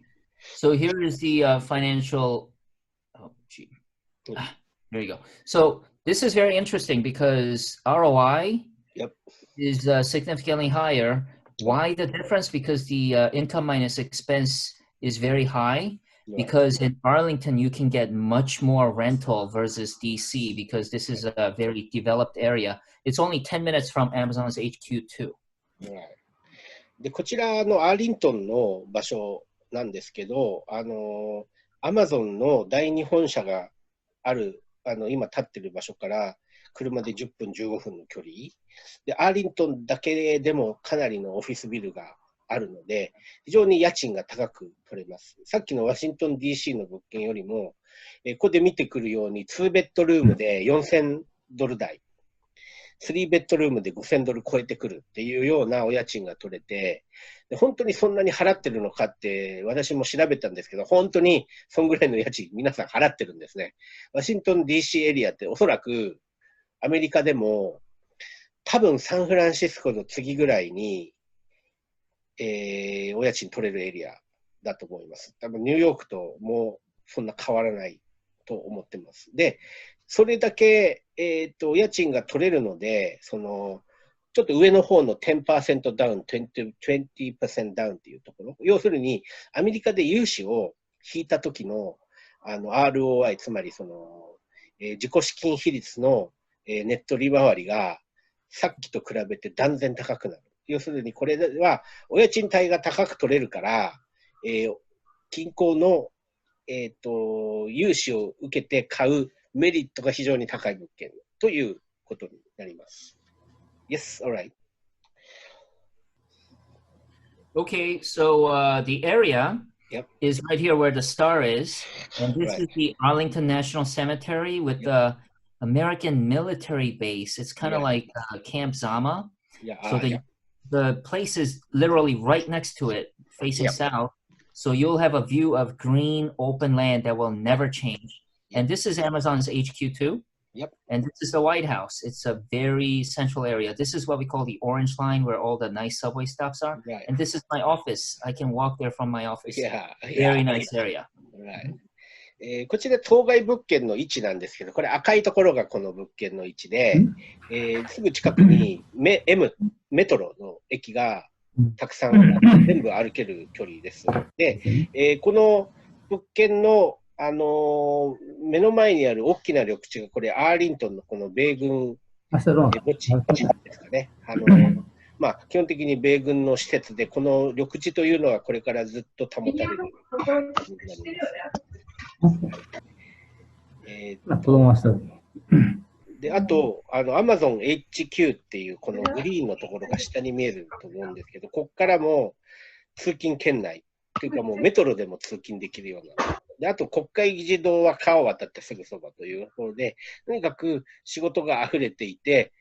S2: So here is the financial. Oh, gee. There you go. So this is very interesting because ROI is significantly higher. Why the difference? Because the income minus expense is very high. Because in Arlington, you can get much more rental versus DC because this is a very developed area. It's only 10 minutes from Amazon's HQ too.
S1: で、こちらのアーリントンの場所なんですけど、アマゾンの第2本社がある、今立ってる場所から車で10分、15分の距離。で、アーリントンだけでもかなりのオフィスビルがあるので、非常に家賃が高く取れます。さっきのワシントン DC の物件よりも、ここで見てくるように2ベッドルームで4000ドル台、3ベッドルームで5000ドル超えてくるっていうようなお家賃が取れて、で本当にそんなに払ってるのかって私も調べたんですけど、本当にそんぐらいの家賃皆さん払ってるんですね。ワシントン DC エリアっておそらくアメリカでも多分サンフランシスコの次ぐらいにお家賃取れるエリアだと思います。多分ニューヨークともそんな変わらないと思ってます。で、それだけ、お家賃が取れるので、ちょっと上の方の10% ダウン、20% ダウンっていうところ。要するに、アメリカで融資を引いた時の、ROI、つまり自己資金比率の、ネット利回りが、さっきと比べて断然高くなる。要するにこれはお家賃帯が高く取れるから、銀行の、融資を受けて買うメリットが非常に高い物件ということになります。Yes, all right.
S2: Okay, so the area is right here where the star is, and this is the Arlington National Cemetery with the American military base. It's kind of like Camp Zama. So the place is literally right next to it, facing south. So you'll have a view of green, open land that will never change. And this is Amazon's HQ too. And this is the White House. It's a very central area. This is what we call the orange line where all the nice subway stops are. And this is my office. I can walk there from my office. Very nice area.
S1: こちら当該物件の位置なんですけど、これ赤いところがこの物件の位置で、すぐ近くにメトロの駅がたくさん全部歩ける距離です。で、この物件の、目の前にある大きな緑地がこれアーリントンのこの米軍墓地ですかね。まあ、基本的に米軍の施設で、この緑地というのはこれからずっと保たれる。で、あと、Amazon HQ っていうこのグリーンのところが下に見えると思うんですけど、ここからも通勤圏内というかもうメトロでも通勤できるような。で、あと国会議事堂は川を渡ってすぐそばというところで、とにかく仕事が溢れていて、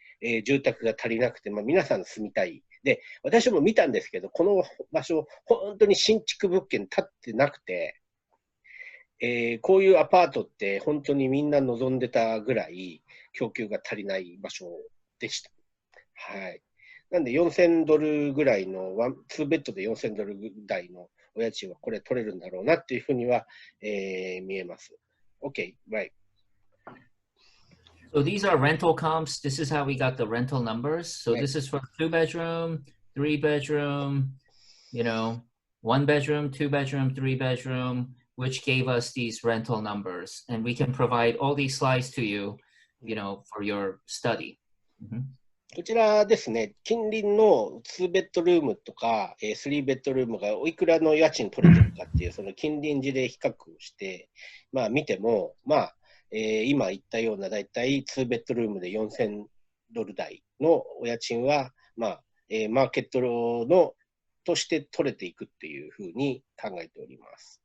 S1: 住宅が足りなくて、まあ、皆さん住みたい。で、私も見たんですけど、この場所、本当に新築物件建ってなくて、こういうアパートって本当にみんな望んでたぐらい供給が足りない場所でした。はい。なんで4000ドルぐらいの2ベッドで4000ドル台のお家賃はこれ取れるんだろうなっていうふうには、見えます。OK, right.
S2: So these are rental comps. This is how we got the rental numbers. So this is for 2-bedroom, 3-bedroom, you know, 1-bedroom, 2-bedroom, 3-bedroom, which gave us these rental numbers. And we can provide all these slides to you, you know, for your study.
S1: こちらですね、近隣の2ベッドルームとか3ベッドルームがおいくらの家賃取れてるかっていう、その近隣地で比較をして、まあ見ても、まあ、今言ったようなだいたい2ベッドルームで4000ドル台のお家賃は、まあ、マーケットのとして取れていくっていうふうに考えております。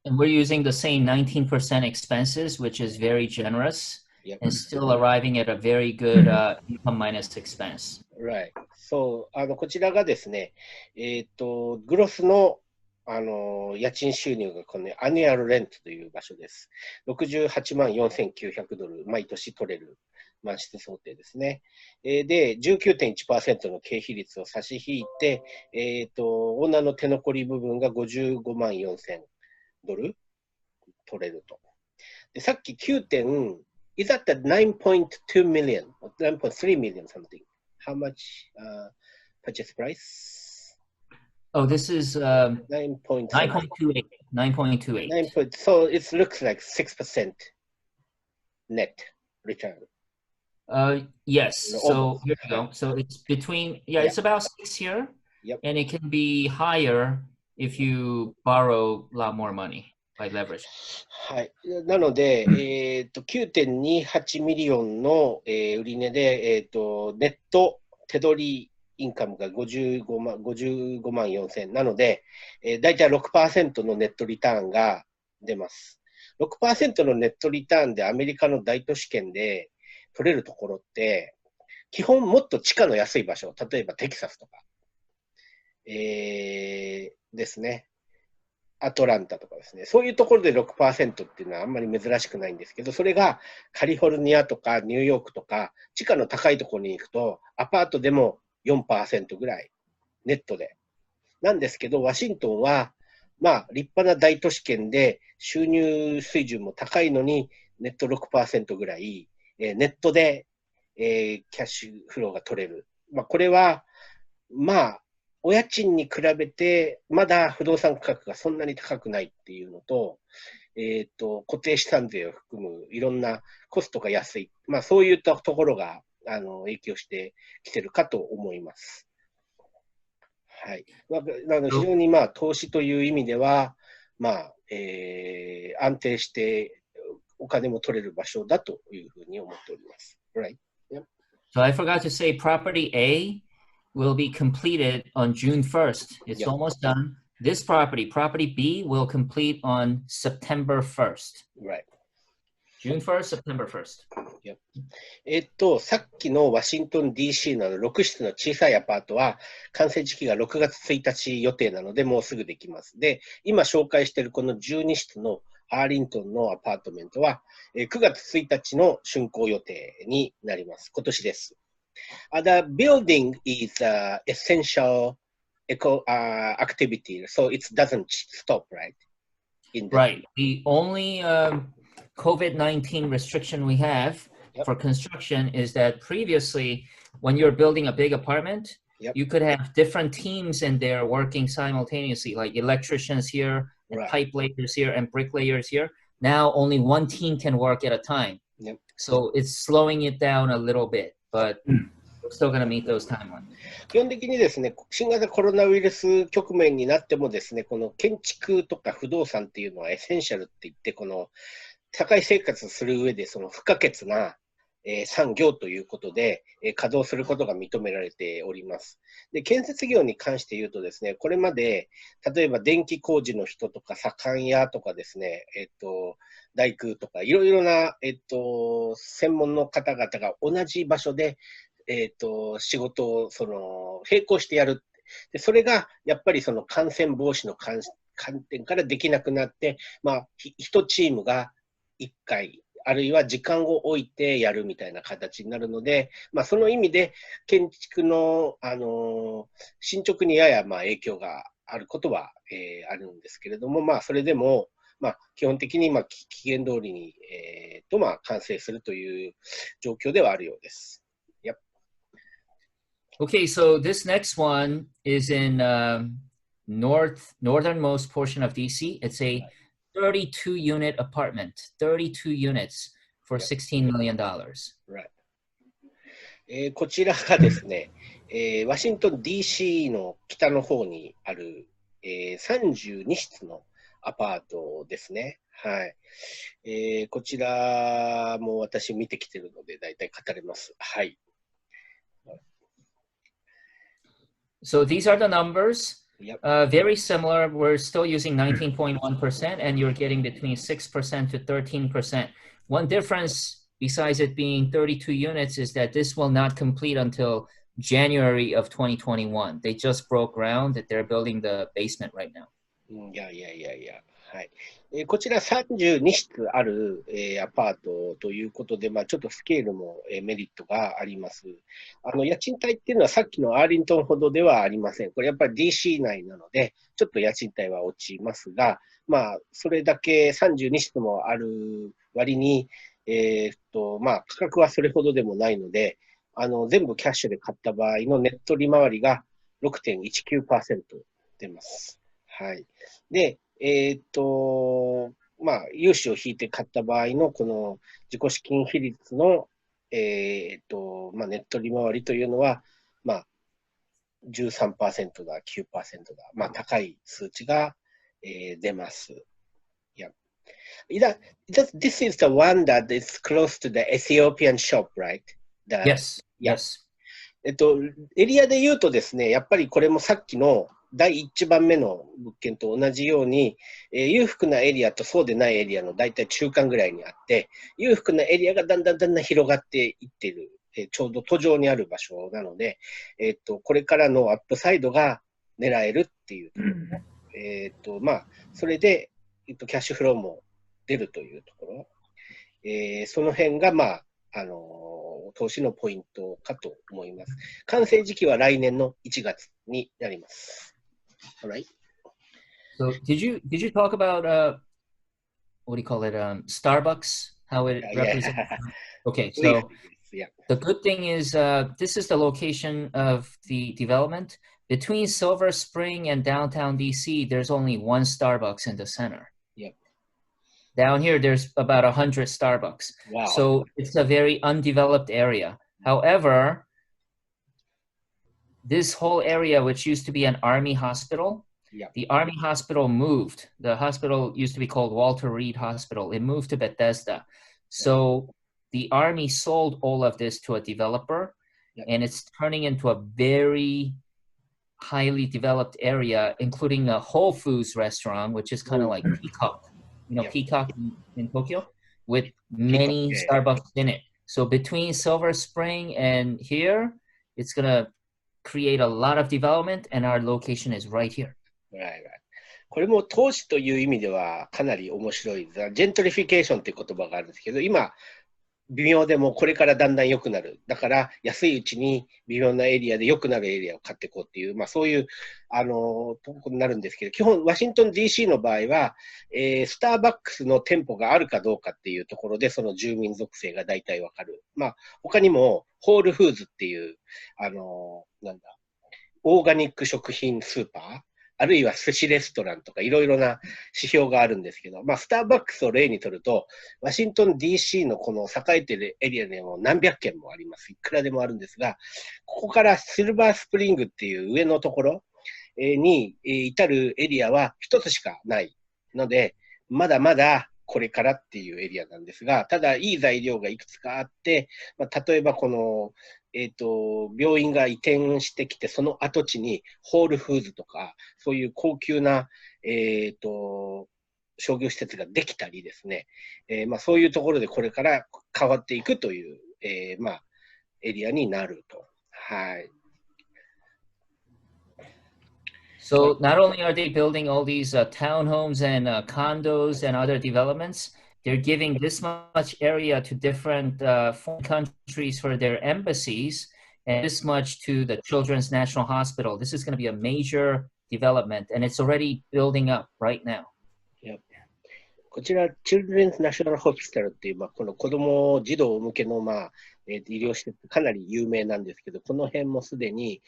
S2: And we're using the same 19% expenses, which is very generous.And still arriving at a very good income minus expense.
S1: Right. So, こちらがですね、グロスの家賃収入がこのアニュアルレントという場所です。68万4900ドル、毎年取れる満室想定ですね。で、19.1% の経費率を差し引いて、オーナーの手残り部分が55万4000ドル取れると。で、さっき9点、is that the 9.2 million, 9.3 million something? How much purchase price?
S2: Oh, this is 9.28. 9.28.
S1: So it looks like 6% net return.
S2: Yes. So here we go. So it's between, it's about 6 here, and it can be higher if you borrow a lot more money by leverage.
S1: はい。なので、9.28 ミリオンの、売値で、ネット手取りインカムが55万4000なので、だいたい 6% のネットリターンが出ます。6% のネットリターンでアメリカの大都市圏で取れるところって、基本もっと地価の安い場所、例えばテキサスとか、ですね。アトランタとかですね。そういうところで 6% っていうのはあんまり珍しくないんですけど、それがカリフォルニアとかニューヨークとか、地価の高いところに行くと、アパートでも 4% ぐらい、ネットで。なんですけど、ワシントンは、まあ、立派な大都市圏で収入水準も高いのに、ネット 6% ぐらい、ネットで、キャッシュフローが取れる。まあ、これは、まあ、お家賃に比べて、まだ不動産価格がそんなに高くないっていうのと、固定資産税を含むいろんなコストが安い。まあ、そういったところが、影響してきてるかと思います。はい。非常にまあ、投資という意味では、まあ、安定してお金も取れる場所だというふうに思っております。Right. Yep.
S2: So I forgot to say property A will be completed on June 1st. It's almost done. This property B, will complete on September 1st.
S1: Right.
S2: June 1st, September 1st.
S1: Yep. さっきのワシントン DC の6室の小さいアパートは、完成時期が6月1日予定なので、もうすぐできます。で、今紹介しているこの12室のアーリントンのアパートメントは、9月1日の竣工予定になります。今年です。The building is essential activity, so it doesn't stop, right?
S2: Right. The only COVID-19 restriction we have for construction is that previously, when you're building a big apartment, you could have different teams in there working simultaneously, like electricians here, and pipe layers here, and bricklayers here. Now, only one team can work at a time. So it's slowing it down a little bit, but we're still going to meet those timelines.
S1: 基本的にですね、新型コロナウイルス局面になってもですね、この建築とか不動産っていうのはエッセンシャルって言って、この社会生活する上でその不可欠な産業ということで稼働することが認められております。で、建設業に関して言うとですね、これまで例えば電気工事の人とか左官屋とかですね、大工とかいろいろな専門の方々が同じ場所で仕事を並行してやる。で、それがやっぱりその感染防止の観点からできなくなって、まあ、1チームが1回、あるいは時間を置いてやるみたいな形になるので、まあ、その意味で建築の、進捗にややまあ影響があることは、あるんですけれども、まあ、それでも、まあ、基本的にまあ期限通りに、まあ、完成するという状況ではあるようです。Yep.
S2: Okay, so this next one is in northernmost portion of DC. It's a 32-unit apartment, 32 units for $16 million.
S1: Right. こちらがですね、ワシントン DC の北の方にある、32室のアパートですね。はい。こちらも私見てきてるので大体語れます。はい。
S2: So these are the numbers. Very similar. We're still using 19.1%, and you're getting between 6% to 13%. One difference, besides it being 32 units, is that this will not complete until January of 2021. They just broke ground that they're building the basement right now.
S1: いやいやいやいや。はい。こちら32室ある、アパートということで、ちょっとスケールも、メリットがあります。家賃帯っていうのはさっきのアーリントンほどではありません。これやっぱり DC 内なので、ちょっと家賃帯は落ちますが、それだけ32室もある割に、価格はそれほどでもないので、全部キャッシュで買った場合のネット利回りが 6.19% 出ます。はい。で、融資を引いて買った場合のこの自己資金比率の、ネット利回りというのは、13% だ、9% だ、高い数値が、出ます。This is the one that is close to the Ethiopian shop, right?
S2: Yes, yes.
S1: エリアで言うとですね、やっぱりこれもさっきの第1番目の物件と同じように、裕福なエリアとそうでないエリアの大体中間ぐらいにあって、裕福なエリアがだんだん広がっていっている、ちょうど途上にある場所なので、これからのアップサイドが狙えるっていうところ、それで、キャッシュフローも出るというところ、その辺が、投資のポイントかと思います。完成時期は来年の1月になります。Alright.
S2: So did you talk about what do you call it? Starbucks, how it represents? Okay, so the good thing is this is the location of the development. Between Silver Spring and downtown DC, there's only one Starbucks in the center. Down here, there's about 100 Starbucks.
S1: Wow.
S2: So it's a very undeveloped area. However, this whole area, which used to be an army hospital, the army hospital moved. The hospital used to be called Walter Reed Hospital. It moved to Bethesda. So the army sold all of this to a developer, and it's turning into a very highly developed area, including a Whole Foods restaurant, which is kind of like Peacock. Peacock in Tokyo, with many Starbucks in it. So between Silver Spring and here, it's going to create a lot of development, and our location is right here.
S1: Right. これも投資という意味ではかなり面白い。ジェントリフィケーションという言葉があるんですけど、今、微妙でもこれからだんだん良くなる。だから安いうちに微妙なエリアで良くなるエリアを買っていこうっていう、そういう、とこになるんですけど、基本、ワシントン DC の場合は、スターバックスの店舗があるかどうかっていうところで、その住民属性が大体わかる。他にも、ホールフーズっていう、オーガニック食品スーパー、あるいは寿司レストランとかいろいろな指標があるんですけど、スターバックスを例にとると、ワシントン DC のこの栄えているエリアでも何百件もあります。いくらでもあるんですが、ここからシルバースプリングっていう上のところに至るエリアは一つしかないので、まだまだこれからっていうエリアなんですが、ただいい材料がいくつかあって、例えばこの病院が移転してきて、その跡地にホールフーズとか、そういう高級な、商業施設ができたりですね、そういうところでこれから変わっていくという、エリアになると。はい。
S2: So not only are they building all these townhomes and condos and other developments, they're giving this much area to different foreign countries for their embassies, and this much to the Children's National Hospital. This is going to be a major development, and it's already building up right now.
S1: こちら、Children's National Hospital っていう、この子供、児童向けの、医療施設、かなり有名なんですけど、この辺もすでに、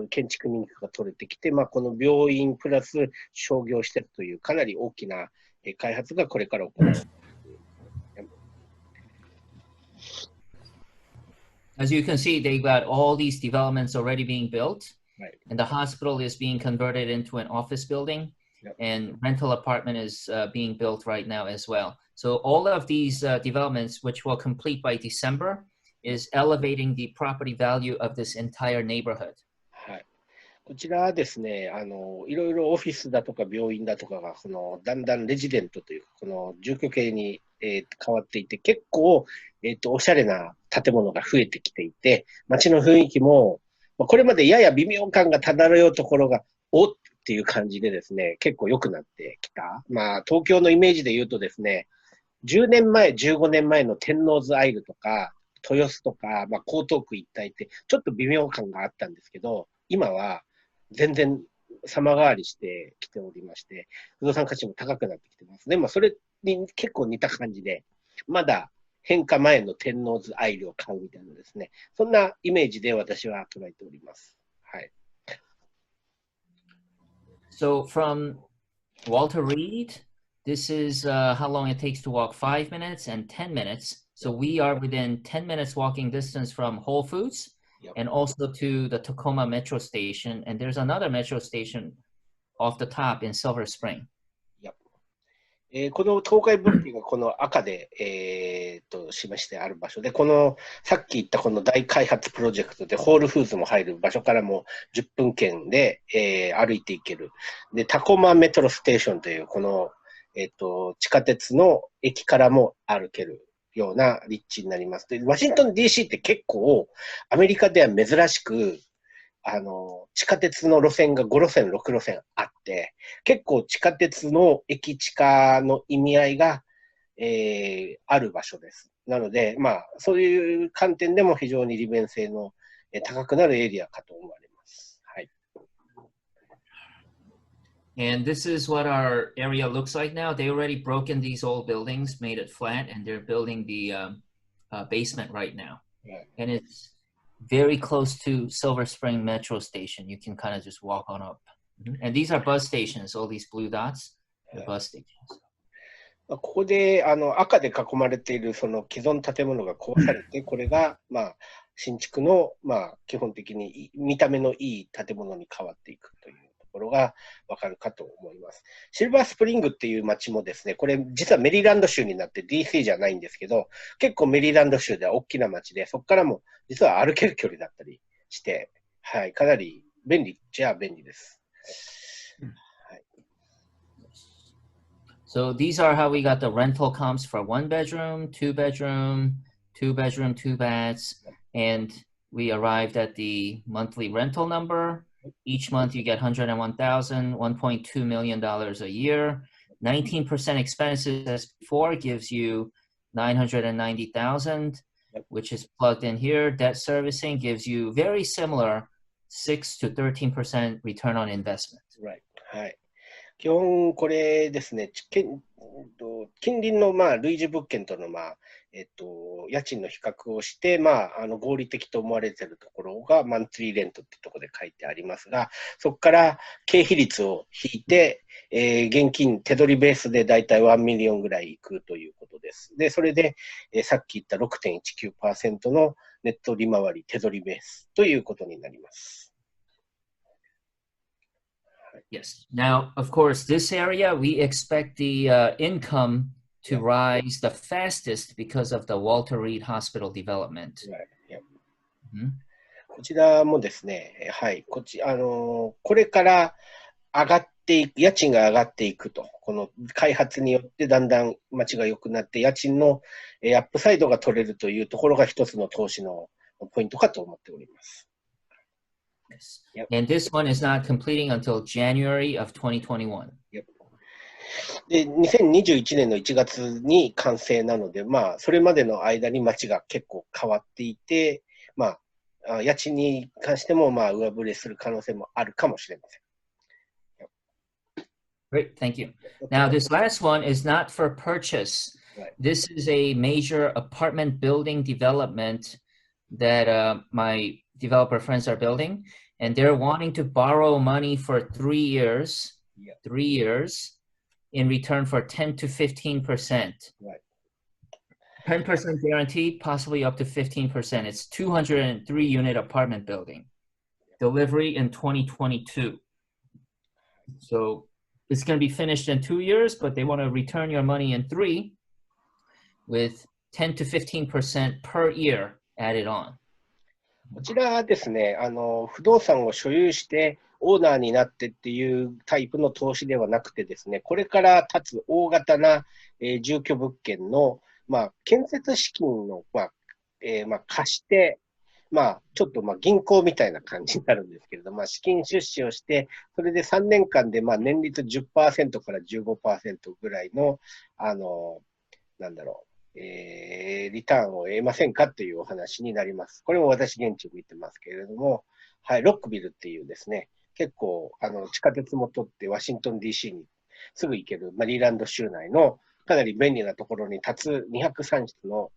S1: 建築認可が取れてきて、この病院プラス商業施設というかなり大きな開発がこれから行われます。
S2: As you can see, they've got all these developments already being built,
S1: right.
S2: And the hospital is being converted into an office building, and rental apartment is being built right now as well. So all of these developments, which will complete by December, is elevating the property value of this entire neighborhood.
S1: はい。こちらはですね、いろいろオフィスだとか病院だとかが、だんだんレジデントというか、この住居系に、変わっていて、結構、おしゃれな建物が増えてきていて、街の雰囲気も、これまでやや微妙感が漂うところが、っていう感じでですね、結構良くなってきた。まあ、東京のイメージで言うとですね、10年前、15年前の天王洲アイルとか、豊洲とか、まあ、江東区一帯って、ちょっと微妙感があったんですけど、今は全然様変わりしてきておりまして、不動産価値も高くなってきてます。でも、それに結構似た感じで、まだ変化前の天王洲アイルを買うみたいなですね、そんなイメージで私は捉えております。はい。
S2: So from Walter Reed, this is how long it takes to walk 5 minutes and 10 minutes. So we are within 10 minutes walking distance from Whole Foods and also to the Tacoma Metro Station. And there's another metro station off the top in Silver Spring.
S1: この東海物件がこの赤で、示してある場所で、このさっき言ったこの大開発プロジェクトでホールフーズも入る場所からも10分圏で、歩いていける。で、タコマメトロステーションというこの、地下鉄の駅からも歩けるような立地になります。で、ワシントン DC って結構アメリカでは珍しく、地下鉄の路線が5路線、6路線あって、結構地下鉄の駅地下の意味合いが、ある場所です。なので、まあ、そういう観点でも非常に利便性の高くなるエリアかと思われます。はい。
S2: And this is what our area looks like now. They already broken these old buildings, made it flat, and they're building the basement right now. Yeah. And it's very close to Silver Spring Metro Station. You can kind of just walk on up. And these are bus stations, all these blue dots, the bus stations.
S1: ここで赤で囲まれているその既存建物が壊されて、これがまあ新築のまあ基本的に見た目のいい建物に変わっていくというところがわかるかと思います。シルバースプリングっていう街もですね、これ実はメリーランド州になって DC じゃないんですけど、結構メリーランド州では大きな街で、そこからも実は歩ける距離だったりして、はい、かなり便利じゃ便利です。
S2: So these are how we got the rental comps for 1 bedroom, 2 bedroom, 2 bedroom, 2 baths, and we arrived at the monthly rental number. Each month you get $101,000, $1.2 million a year. 19% expenses as before gives you $990,000, which is plugged in here. Debt servicing gives you very similar 6 to 13% return on investment.
S1: Right. はい。基本これですね、近隣のまあ類似物件とのまあ家賃の比較をして、まあ、合理的と思われているところがマンツリーレントっていうところで書いてありますが、そこから経費率を引いて、現金手取りベースでだいたい1ミリオンぐらいいくということです。で、それで、さっき言った 6.19% のネット利回り手取りベースということになります。
S2: Yes. Now, of course, this area, we expect the income to rise the fastest because of the Walter Reed Hospital development.
S1: Right. Yeah. こちらもですね、はい、これから上がっていく、家賃が上がっていくと、この開発によってだんだん街が良くなって、家賃のアップサイドが取れるというところが一つの投資のポイントかと思っております。
S2: Yes. Yep. And this one is not completing until January of 2021.
S1: Yep. で、2021年の1月に完成なので、まあ、それまでの間に街が結構変わっていて、まあ、家賃に関しても、まあ、上振れする可能性もあるかもしれません。
S2: Great, thank you. Now, this last one is not for purchase. Right. This is a major apartment building development that my developer friends are building, and they're wanting to borrow money for 3 years, 3 years, in return for 10 to 15%. Right. 10% guaranteed, possibly up to 15%. It's 203 unit apartment building. Delivery in 2022. So it's going to be finished in 2 years, but they want to return your money in 3 with 10 to 15% per year added on.
S1: こちらですね、不動産を所有してオーナーになってっていうタイプの投資ではなくてですね、これから建つ大型な、住居物件の、まあ、建設資金の、貸して、ちょっと銀行みたいな感じになるんですけれども、資金出資をして、それで3年間で年率 10% から 15% ぐらいの、なんだろう、リターンを得ませんかというお話になります。これも私現地を見てますけれども、はい、ロックビルっていうですね、結構、地下鉄も取ってワシントン DC にすぐ行けるマリーランド州内のかなり便利なところに立つ203室の、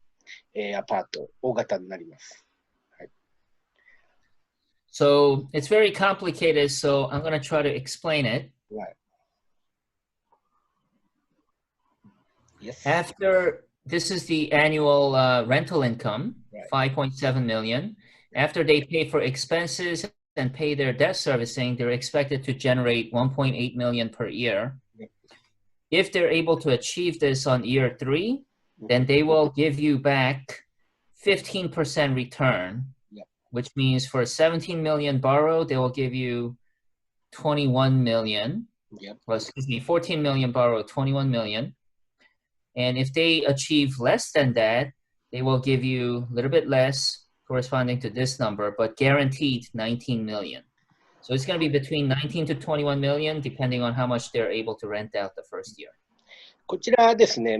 S1: アパート、大型になります。はい、
S2: So it's very complicated, so I'm going to try to explain it.
S1: Right. Yes.
S2: After this is the annual rental income, right. 5.7 million. After they pay for expenses and pay their debt servicing, they're expected to generate 1.8 million per year. If they're able to achieve this on year 3, then they will give you back 15% return, which means for 17 million borrowed, they will give you 21 million. Well, excuse me, 14 million borrowed, 21 million. And if they achieve less than that, they will give you a little bit less corresponding to this number, but guaranteed 19 million. So it's going to be between 19 to 21 million, depending on how much they're able to rent out the first year.
S1: こちらですね、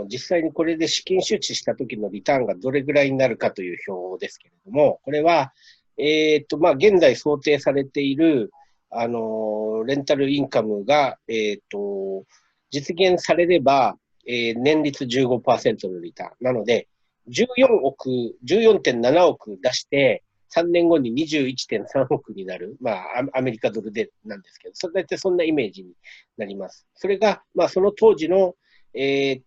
S1: 実際にこれで資金周知した時のリターンがどれぐらいになるかという表ですけれども、これは、現在想定されている、レンタルインカムが、実現されれば、年率 15% のリターン。なので、14.7 億出して、3年後に 21.3 億になる。アメリカドルでなんですけど、大体そんなイメージになります。それが、その当時の、家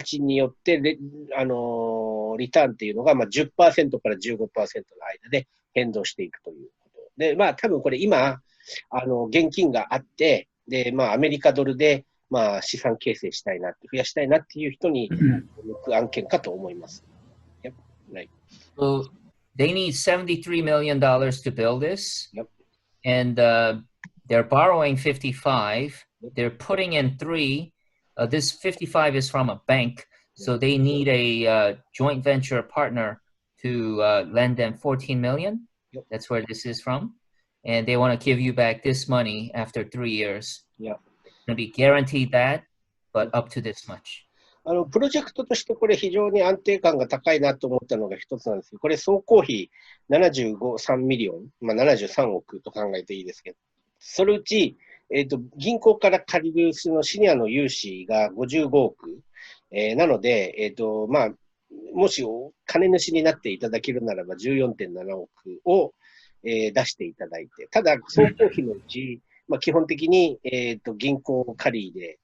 S1: 賃によって、リターンっていうのが、10% から 15% の間で変動していくということ。で、多分これ今、現金があって、で、アメリカドルで、資産形成したいなって、増やしたいなっていう人に向く案件かと思います。Yep. Right.
S2: So they need $73 million to build this.
S1: Yep.
S2: And they're borrowing 55. They're putting in 3. This 55 is from a bank. So they need a joint venture partner to lend them 14 million.
S1: Yep.
S2: That's where this is from. And they want to give you back this money after 3 years.
S1: Yep.
S2: Going to be guaranteed that, but up to this much.
S1: プロジェクトとしてこれ非常に安定感が高いなと思ったのが一つなんですけど、これ総工費3ミリオン、73億と考えていいですけど、そのうち、銀行から借りるそのシニアの融資が55億、なので、もし金主になっていただけるならば 14.7 億を、出していただいて、ただ総工費のうち、基本的に、銀行借りで、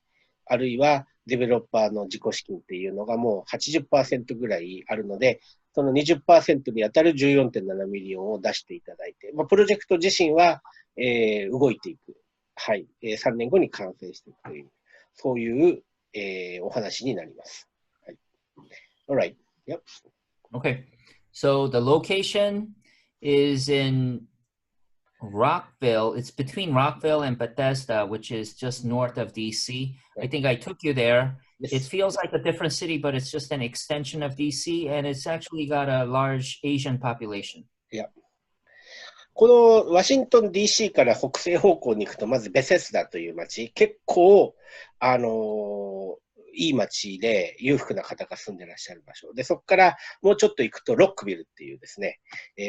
S1: あるいはデベロッパーの自己資金っていうのがもう 80% ぐらいあるので、その 20% に当たる 14.7 ミリオンを出していただいて、プロジェクト自身は、動いていく。はい。3年後に完成していくという、そういう、お話になります。はい。Alright. Yep.
S2: Okay. So the location is in Rockville. It's between Rockville and Bethesda, which is just north of DC. I think I took you there.
S1: Yes.
S2: It feels like a different city, but it's just an extension of DC, and it's actually got a large Asian population.
S1: Yeah. このワシントン DC から北西方向に行くと、まずベセスダという街、結構、いい街で裕福な方が住んでらっしゃる場所で、そこからもうちょっと行くとロックビルっていうですね、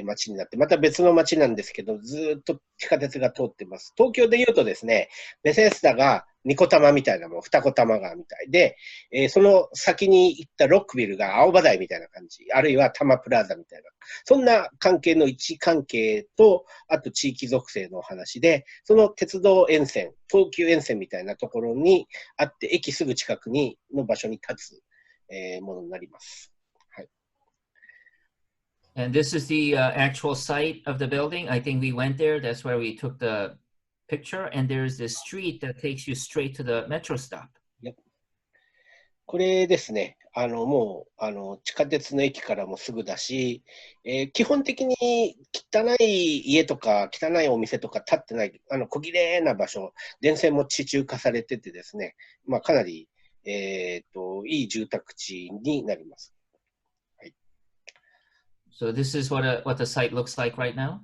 S1: 街になって、また別の街なんですけど、ずっと地下鉄が通ってます。東京で言うとですね、ベセスダが二子玉みたいなもん、二子玉川みたいで、その先に行ったロックビルが青葉台みたいな感じ、あるいは多摩プラザみたいな、そんな関係の位置関係と、あと地域属性のお話で、その鉄道沿線、東急沿線みたいなところにあって、駅すぐ近くにの場所に立つ、ものになります。はい。
S2: And this is the actual site of the building. I think we went there. That's where we took the picture. And there's this street that takes you straight to the metro stop.
S1: Yep. これですね、もう地下鉄の駅からもすぐだし、基本的に汚い家とか汚いお店とか建ってない、小綺麗な場所、電線も地中化されててですね、かなり、いい住宅地になります。はい。
S2: So this is what the site looks like right now?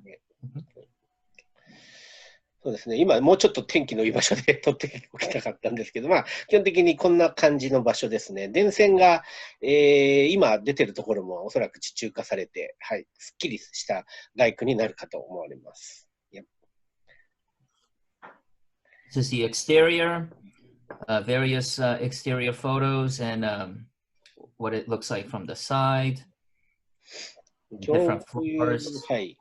S1: そうですね。今、もうちょっと天気のいい場所で撮っておきたかったんですけど、まあ、基本的にこんな感じの場所ですね。電線が、今出てるところもおそらく地中化されて、はい、すっきりした街区になるかと思われます。
S2: This is the exterior, various exterior photos and what it looks like from the side.
S1: 今日こういう、はい、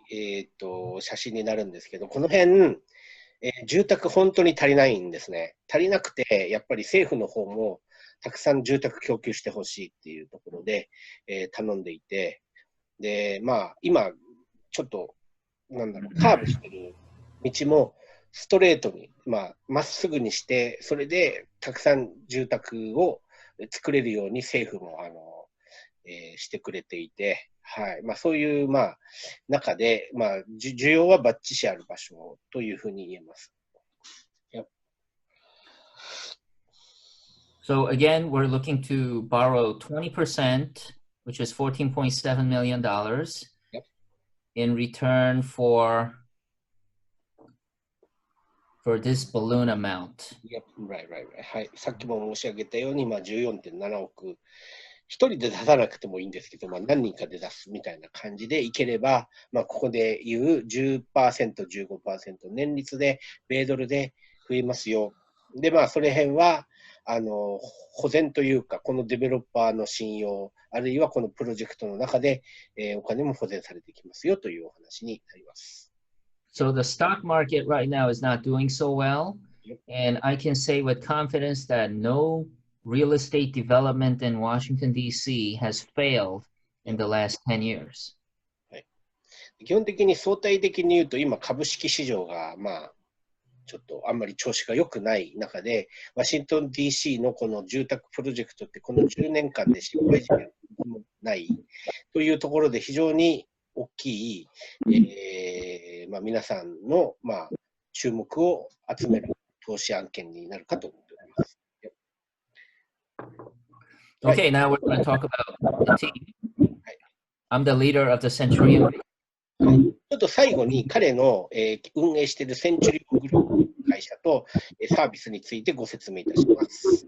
S1: 写真になるんですけど、この辺、住宅本当に足りないんですね。足りなくて、やっぱり政府の方もたくさん住宅供給してほしいっていうところで、頼んでいて、で、まあ、今、ちょっと、カーブしてる道もストレートに、まっすぐにして、それでたくさん住宅を作れるように政府も、してくれていて、はい。まあ、そういう、中で、需要はバッチシある場所というふうに言えます。
S2: So again, we're looking to borrow 20%, which is $14.7 million in return for this balloon amount.
S1: Right. はい。さっきも申し上げたように、14.7億。一人で出さなくてもいいんですけど、何人かで出すみたいな感じでいければ、ここでいう 10%、15%、年率で、米ドルで増えますよ。で、それ辺は、保全というか、このデベロッパーの信用、あるいはこのプロジェクトの中で、お金も保全されてきますよというお話になります。
S2: So the stock market right now is not doing so well, and I can say with confidence that no real estate development in Washington, D.C. has failed in the last 10 years.
S1: はい、基本的に相対的に言うと、今、株式市場が、ちょっとあんまり調子が良くない中で、ワシントン DC のこの住宅プロジェクトって、この10年間で失敗事件もないというところで、非常に大きい、皆さんの、注目を集める投資案件になるかと思っております。
S2: Okay, now we're going to talk about the team. I'm the leader of the Centurion Group.
S1: ちょっと最後に彼の、運営しているセンチュリオングループの会社と、サービスについてご説明いたします。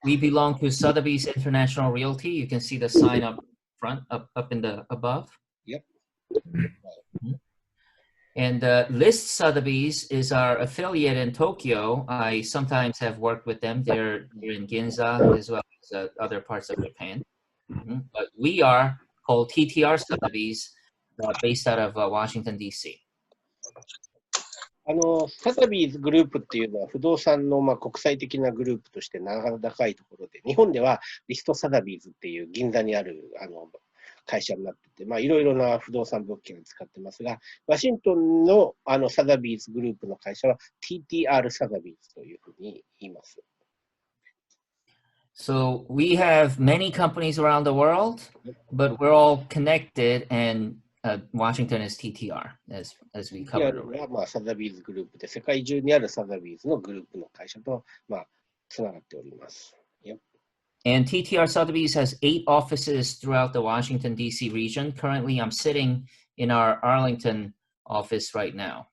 S2: We belong to Sotheby's International Realty. You can see the sign up front, up in the above. And List Sotheby's is our affiliate in Tokyo. I sometimes have worked with them. They're in Ginza as well as other parts of Japan. But we are called TTR Sotheby's, based out of Washington, D.C.
S1: サザビーズグループっていうのは不動産の国際的なグループとして名高いところで、日本ではリストサザビーズっていう銀座にある会社になってて、いろいろな不動産物件を使ってますが、ワシントンのサザビーズグループの会社は TTR サザビーズというふうに言います。
S2: So we have many companies around the world, but we're all connected, and Washington is TTR, as we covered already.
S1: はサザビーズグループで、世界中にあるサザビーズのグループの会社とつながっております。
S2: And TTR Sotheby's has 8 offices throughout the Washington, D.C. region. Currently, I'm sitting in our Arlington office right now.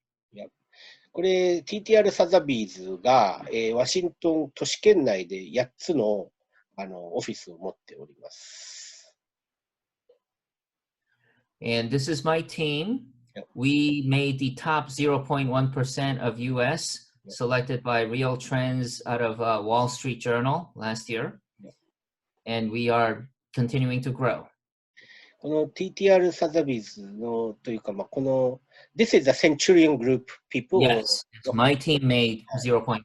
S1: これ、TTR サザビーズが、ワシントン都市圏内で8つの、オフィスを持っております。
S2: And this is my team. We made the top 0.1% of U.S. selected by Real Trends out of Wall Street Journal last year. And we are continuing to grow.
S1: この TTR サザビーズのというか、この This is a Centurion Group people.
S2: Yes, my team made 0.1%.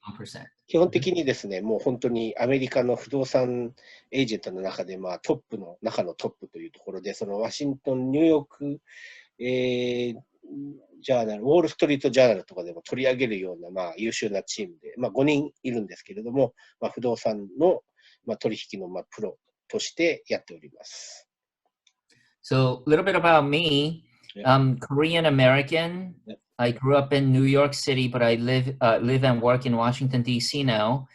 S1: 基本的にですね、もう本当にアメリカの不動産エージェントの中で、トップの中のトップというところで、そのワシントン、ニューヨーク、ジャーナル、ウォール・ストリート・ジャーナルとかでも取り上げるような、優秀なチームで、5人いるんですけれども、不動産の、取引の、プロとしてやっております。
S2: So a little bit about me. I'm Korean American. I grew up in New York City, but I live and work in Washington, D.C. now.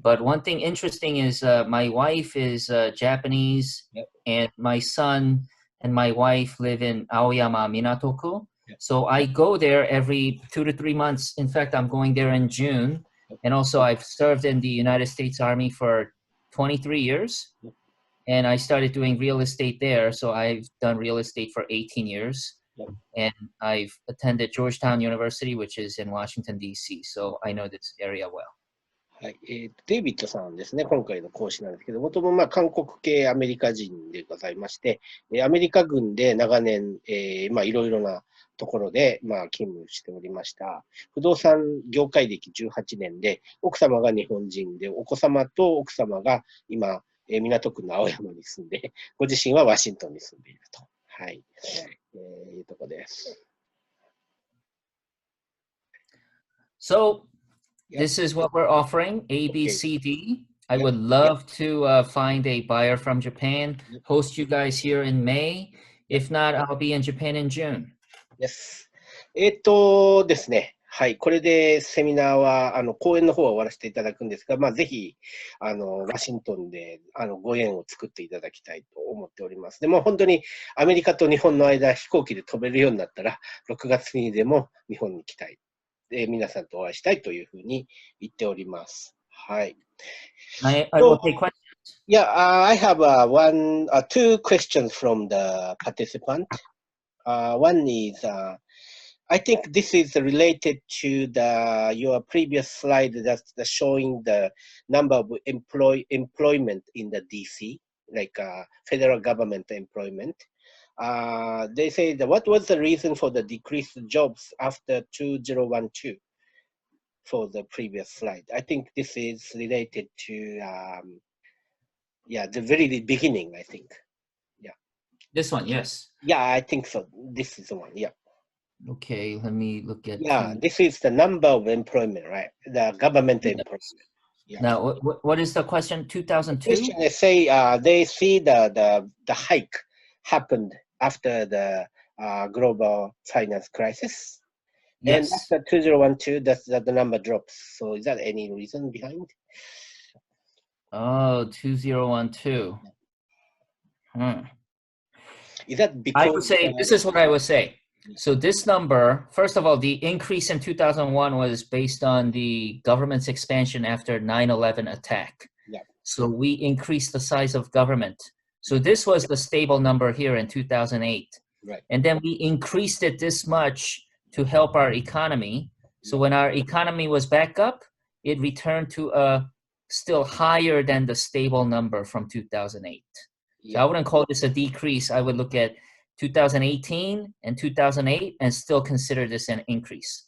S2: But one thing interesting is my wife is Japanese, and my son and my wife live in Aoyama, Minatoku. So I go there every 2 to 3 months. In fact, I'm going there in June. And also I've served in the United States Army for 23 years. And I started doing real estate there. So I've done real estate for 18 years. And I've attended Georgetown University, which is in Washington, D.C. So I know this area well.
S1: はい、デイビッドさんですね、今回の講師なんですけど、もともと韓国系アメリカ人でございまして、アメリカ軍で長年、いろいろなところで、勤務しておりました。不動産業界歴18年で、奥様が日本人で、お子様と奥様が今、港区の青山に住んで、ご自身はワシントンに住んでいると。はい。いうところです。
S2: So, this is what we're offering, A, B, C, D. I would love to find a buyer from Japan, host you guys here in May. If not, I'll be in Japan in June.
S1: Yes. ですね。はい。これでセミナーは、講演の方は終わらせていただくんですが、ぜひ、ワシントンで、ご縁を作っていただきたいと思っております。でも本当にアメリカと日本の間、飛行機で飛べるようになったら、6月にでも日本に来たい。皆さんとお会いしたいというふうに言っております。はい。
S2: I will take questions.
S1: Yeah, I have two questions from the participant. One is, I think this is related to your previous slide that's showing the number of employment in the DC, like federal government employment. They say that what was the reason for the decreased jobs after 2012 for the previous slide? I think this is related to, the very beginning, I think. Yeah.
S2: This one, yes.
S1: Yeah, I think so. This is the one, yeah.
S2: Okay, let me look at.
S1: Yeah, this is the number of employment, right? The government employment. Yeah.
S2: Now, what is the question? 2002?
S1: The question is say they see the hike happened after the global finance crisis.
S2: Yes.
S1: And after 2012, that the number drops. So is that any reason behind?
S2: Oh, 2012.
S1: Is that because
S2: I would say, this is what I would say. So this number, first of all, the increase in 2001 was based on the government's expansion after 9/11 attack.
S1: Yeah.
S2: So we increased the size of government. So this was the stable number here in 2008.
S1: Right.
S2: And then we increased it this much to help our economy. So when our economy was back up, it returned to a still higher than the stable number from 2008. Yeah. So I wouldn't call this a decrease. I would look at 2018 and 2008 and still consider this an increase.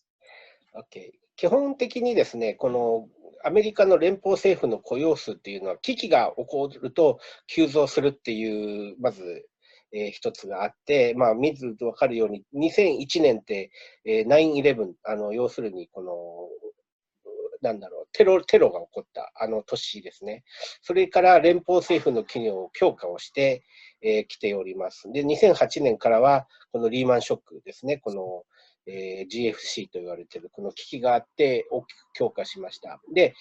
S1: Okay. 基本的にですね、このアメリカの連邦政府の雇用数っていうのは危機が起こると急増するっていう、まず、一つがあって、見ると分かるように、2001年って、9/11、要するに、テロが起こった年ですね。それから連邦政府の機能を強化をして、きております。で、2008年からは、このリーマンショックですね、この、GFC と言われているこの危機があって大きく強化しました。で、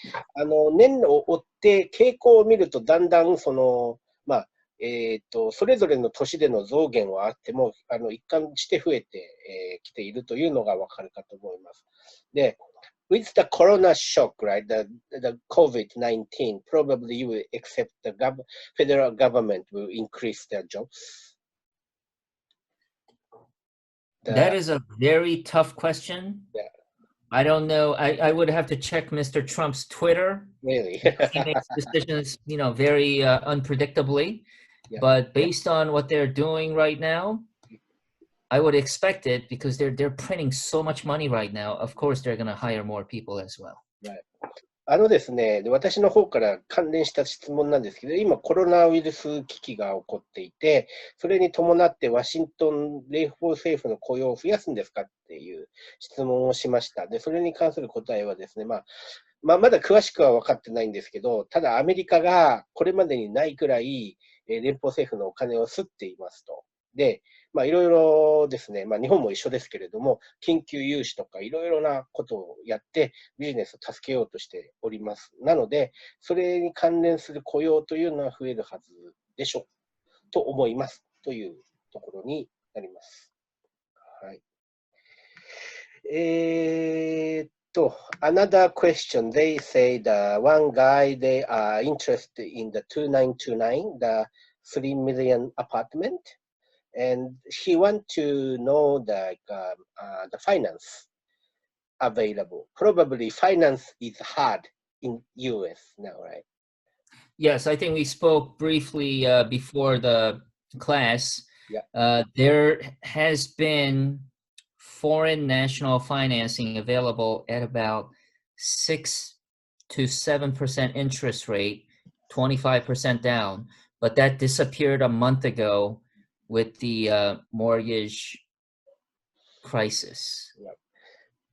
S1: 年を追って傾向を見るとだんだんそれぞれの年での増減はあっても一貫して増えてきているというのがわかるかと思います。で、with the corona shock, right, the COVID-19, probably you will accept the federal government will increase their jobs.
S2: That is a very tough question.
S1: Yeah.
S2: I don't know. I would have to check Mr. Trump's Twitter.
S1: Really?
S2: He makes decisions, very unpredictably.
S1: Yeah.
S2: But based on what they're doing right now, I would expect it because they're printing so much money right now. Of course, they're going to hire more people as well.
S1: Right. ですね、私の方から関連した質問なんですけど、今コロナウイルス危機が起こっていて、それに伴ってワシントン連邦政府の雇用を増やすんですかっていう質問をしました。で、それに関する答えはですね、まだ詳しくは分かってないんですけど、ただアメリカがこれまでにないくらい連邦政府のお金を吸っていますと。で、いろいろですね、日本も一緒ですけれども、緊急融資とかいろいろなことをやってビジネスを助けようとしております。なので、それに関連する雇用というのは増えるはずでしょうと思いますというところになります。はい。Another question, they say the one guy, they are interested in the 2929, the 3 million apartment, and he want to know the finance available. Probably finance is hard in US now, right?
S2: Yes, I think we spoke briefly before the class.
S1: Yeah.
S2: There has been foreign national financing available at about 6 to 7% interest rate, 25% down, but that disappeared a month ago with the mortgage crisis.
S1: Yeah.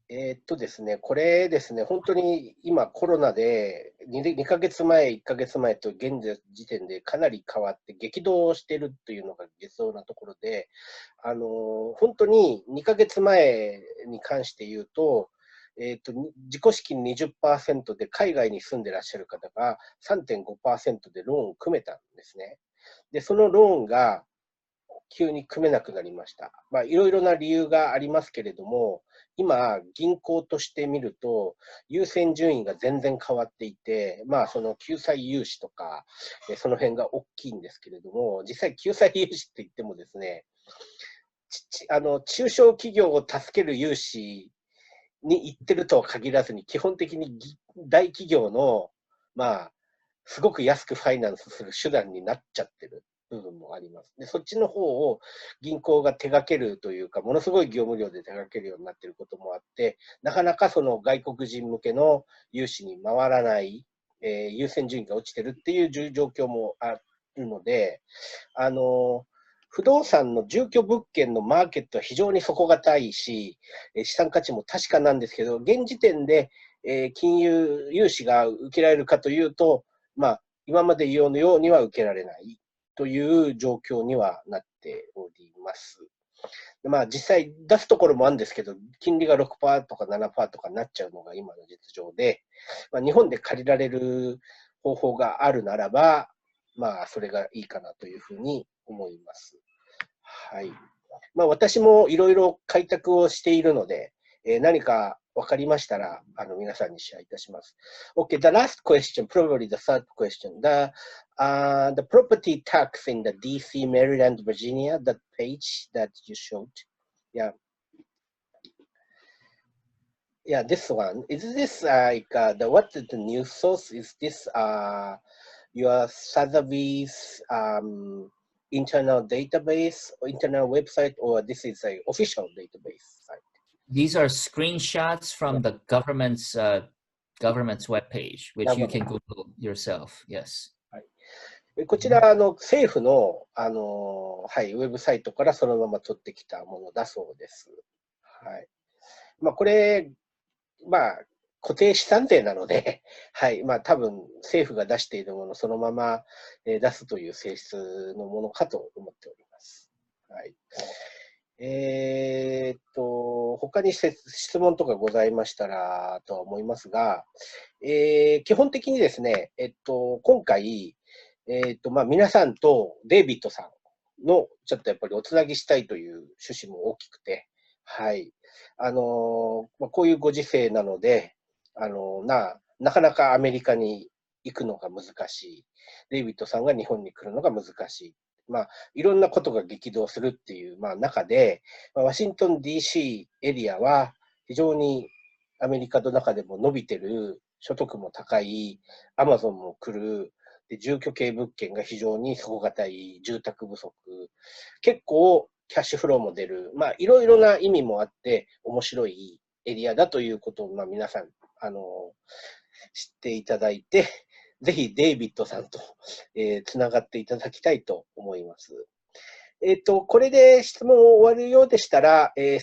S1: ですね、これですね、本当に今コロナで2ヶ月前、1ヶ月前と現時点でかなり変わって激動しているというのが実相なところで、本当に2ヶ月前に関して言うと、自己資金 20% で海外に住んでらっしゃる方が 3.5% でローンを組めたんですね。で、そのローンが急に組めなくなりました。まあ、いろいろな理由がありますけれども、今、銀行として見ると、優先順位が全然変わっていて、まあ、その救済融資とか、その辺が大きいんですけれども、実際、救済融資って言ってもですね、中小企業を助ける融資に行ってるとは限らずに、基本的に大企業の、まあ、すごく安くファイナンスする手段になっちゃってる部分もあります。で、そっちの方を銀行が手掛けるというか、ものすごい業務量で手掛けるようになっていることもあって、なかなかその外国人向けの融資に回らない、優先順位が落ちてるっていう状況もあるので、不動産の住居物件のマーケットは非常に底堅いし、資産価値も確かなんですけど、現時点で、金融融資が受けられるかというと、まあ、今まで言うようには受けられないという状況にはなっております。まあ、実際出すところもあるんですけど、金利が 6% とか 7% とかになっちゃうのが今の実情で、まあ、日本で借りられる方法があるならば、まあ、それがいいかなというふうに思います。はい。まあ、私もいろいろ開拓をしているので、何か分かりましたら、皆さんにシェアいたします。Okay, the last question, probably the third question. The property tax in the DC, Maryland, Virginia, that page that you showed. Yeah. Yeah, this one. Is this like, what is the news source? Is this your Sotheby's internal database, or internal website, or this is an official database site?
S2: These are screenshots from the government's webpage, which you can Google yourself. Yes.
S1: こちら政府のはい、ウェブサイトからそのまま取ってきたものだそうです。はい。まあこれまあ固定資産税なので、はい、まあ多分政府が出しているものをそのまま出すという性質のものかと思っております。はい。他に質問とかございましたらとは思いますが、基本的にですね、今回、まあ、皆さんとデイビッドさんのちょっとやっぱりおつなぎしたいという趣旨も大きくて、はい。まあ、こういうご時世なので、なかなかアメリカに行くのが難しい。デイビッドさんが日本に来るのが難しい。まあ、いろんなことが激動するっていう、まあ、中で、ワシントン DC エリアは非常にアメリカの中でも伸びてる、所得も高い、アマゾンも来る、で住居系物件が非常に底堅い、住宅不足、結構キャッシュフローも出る、まあ、いろいろな意味もあって面白いエリアだということを、まあ、皆さん、知っていただいて、ぜひデイビッドさんと、つながっていただきたいと思います。これで質問終わるようでしたら、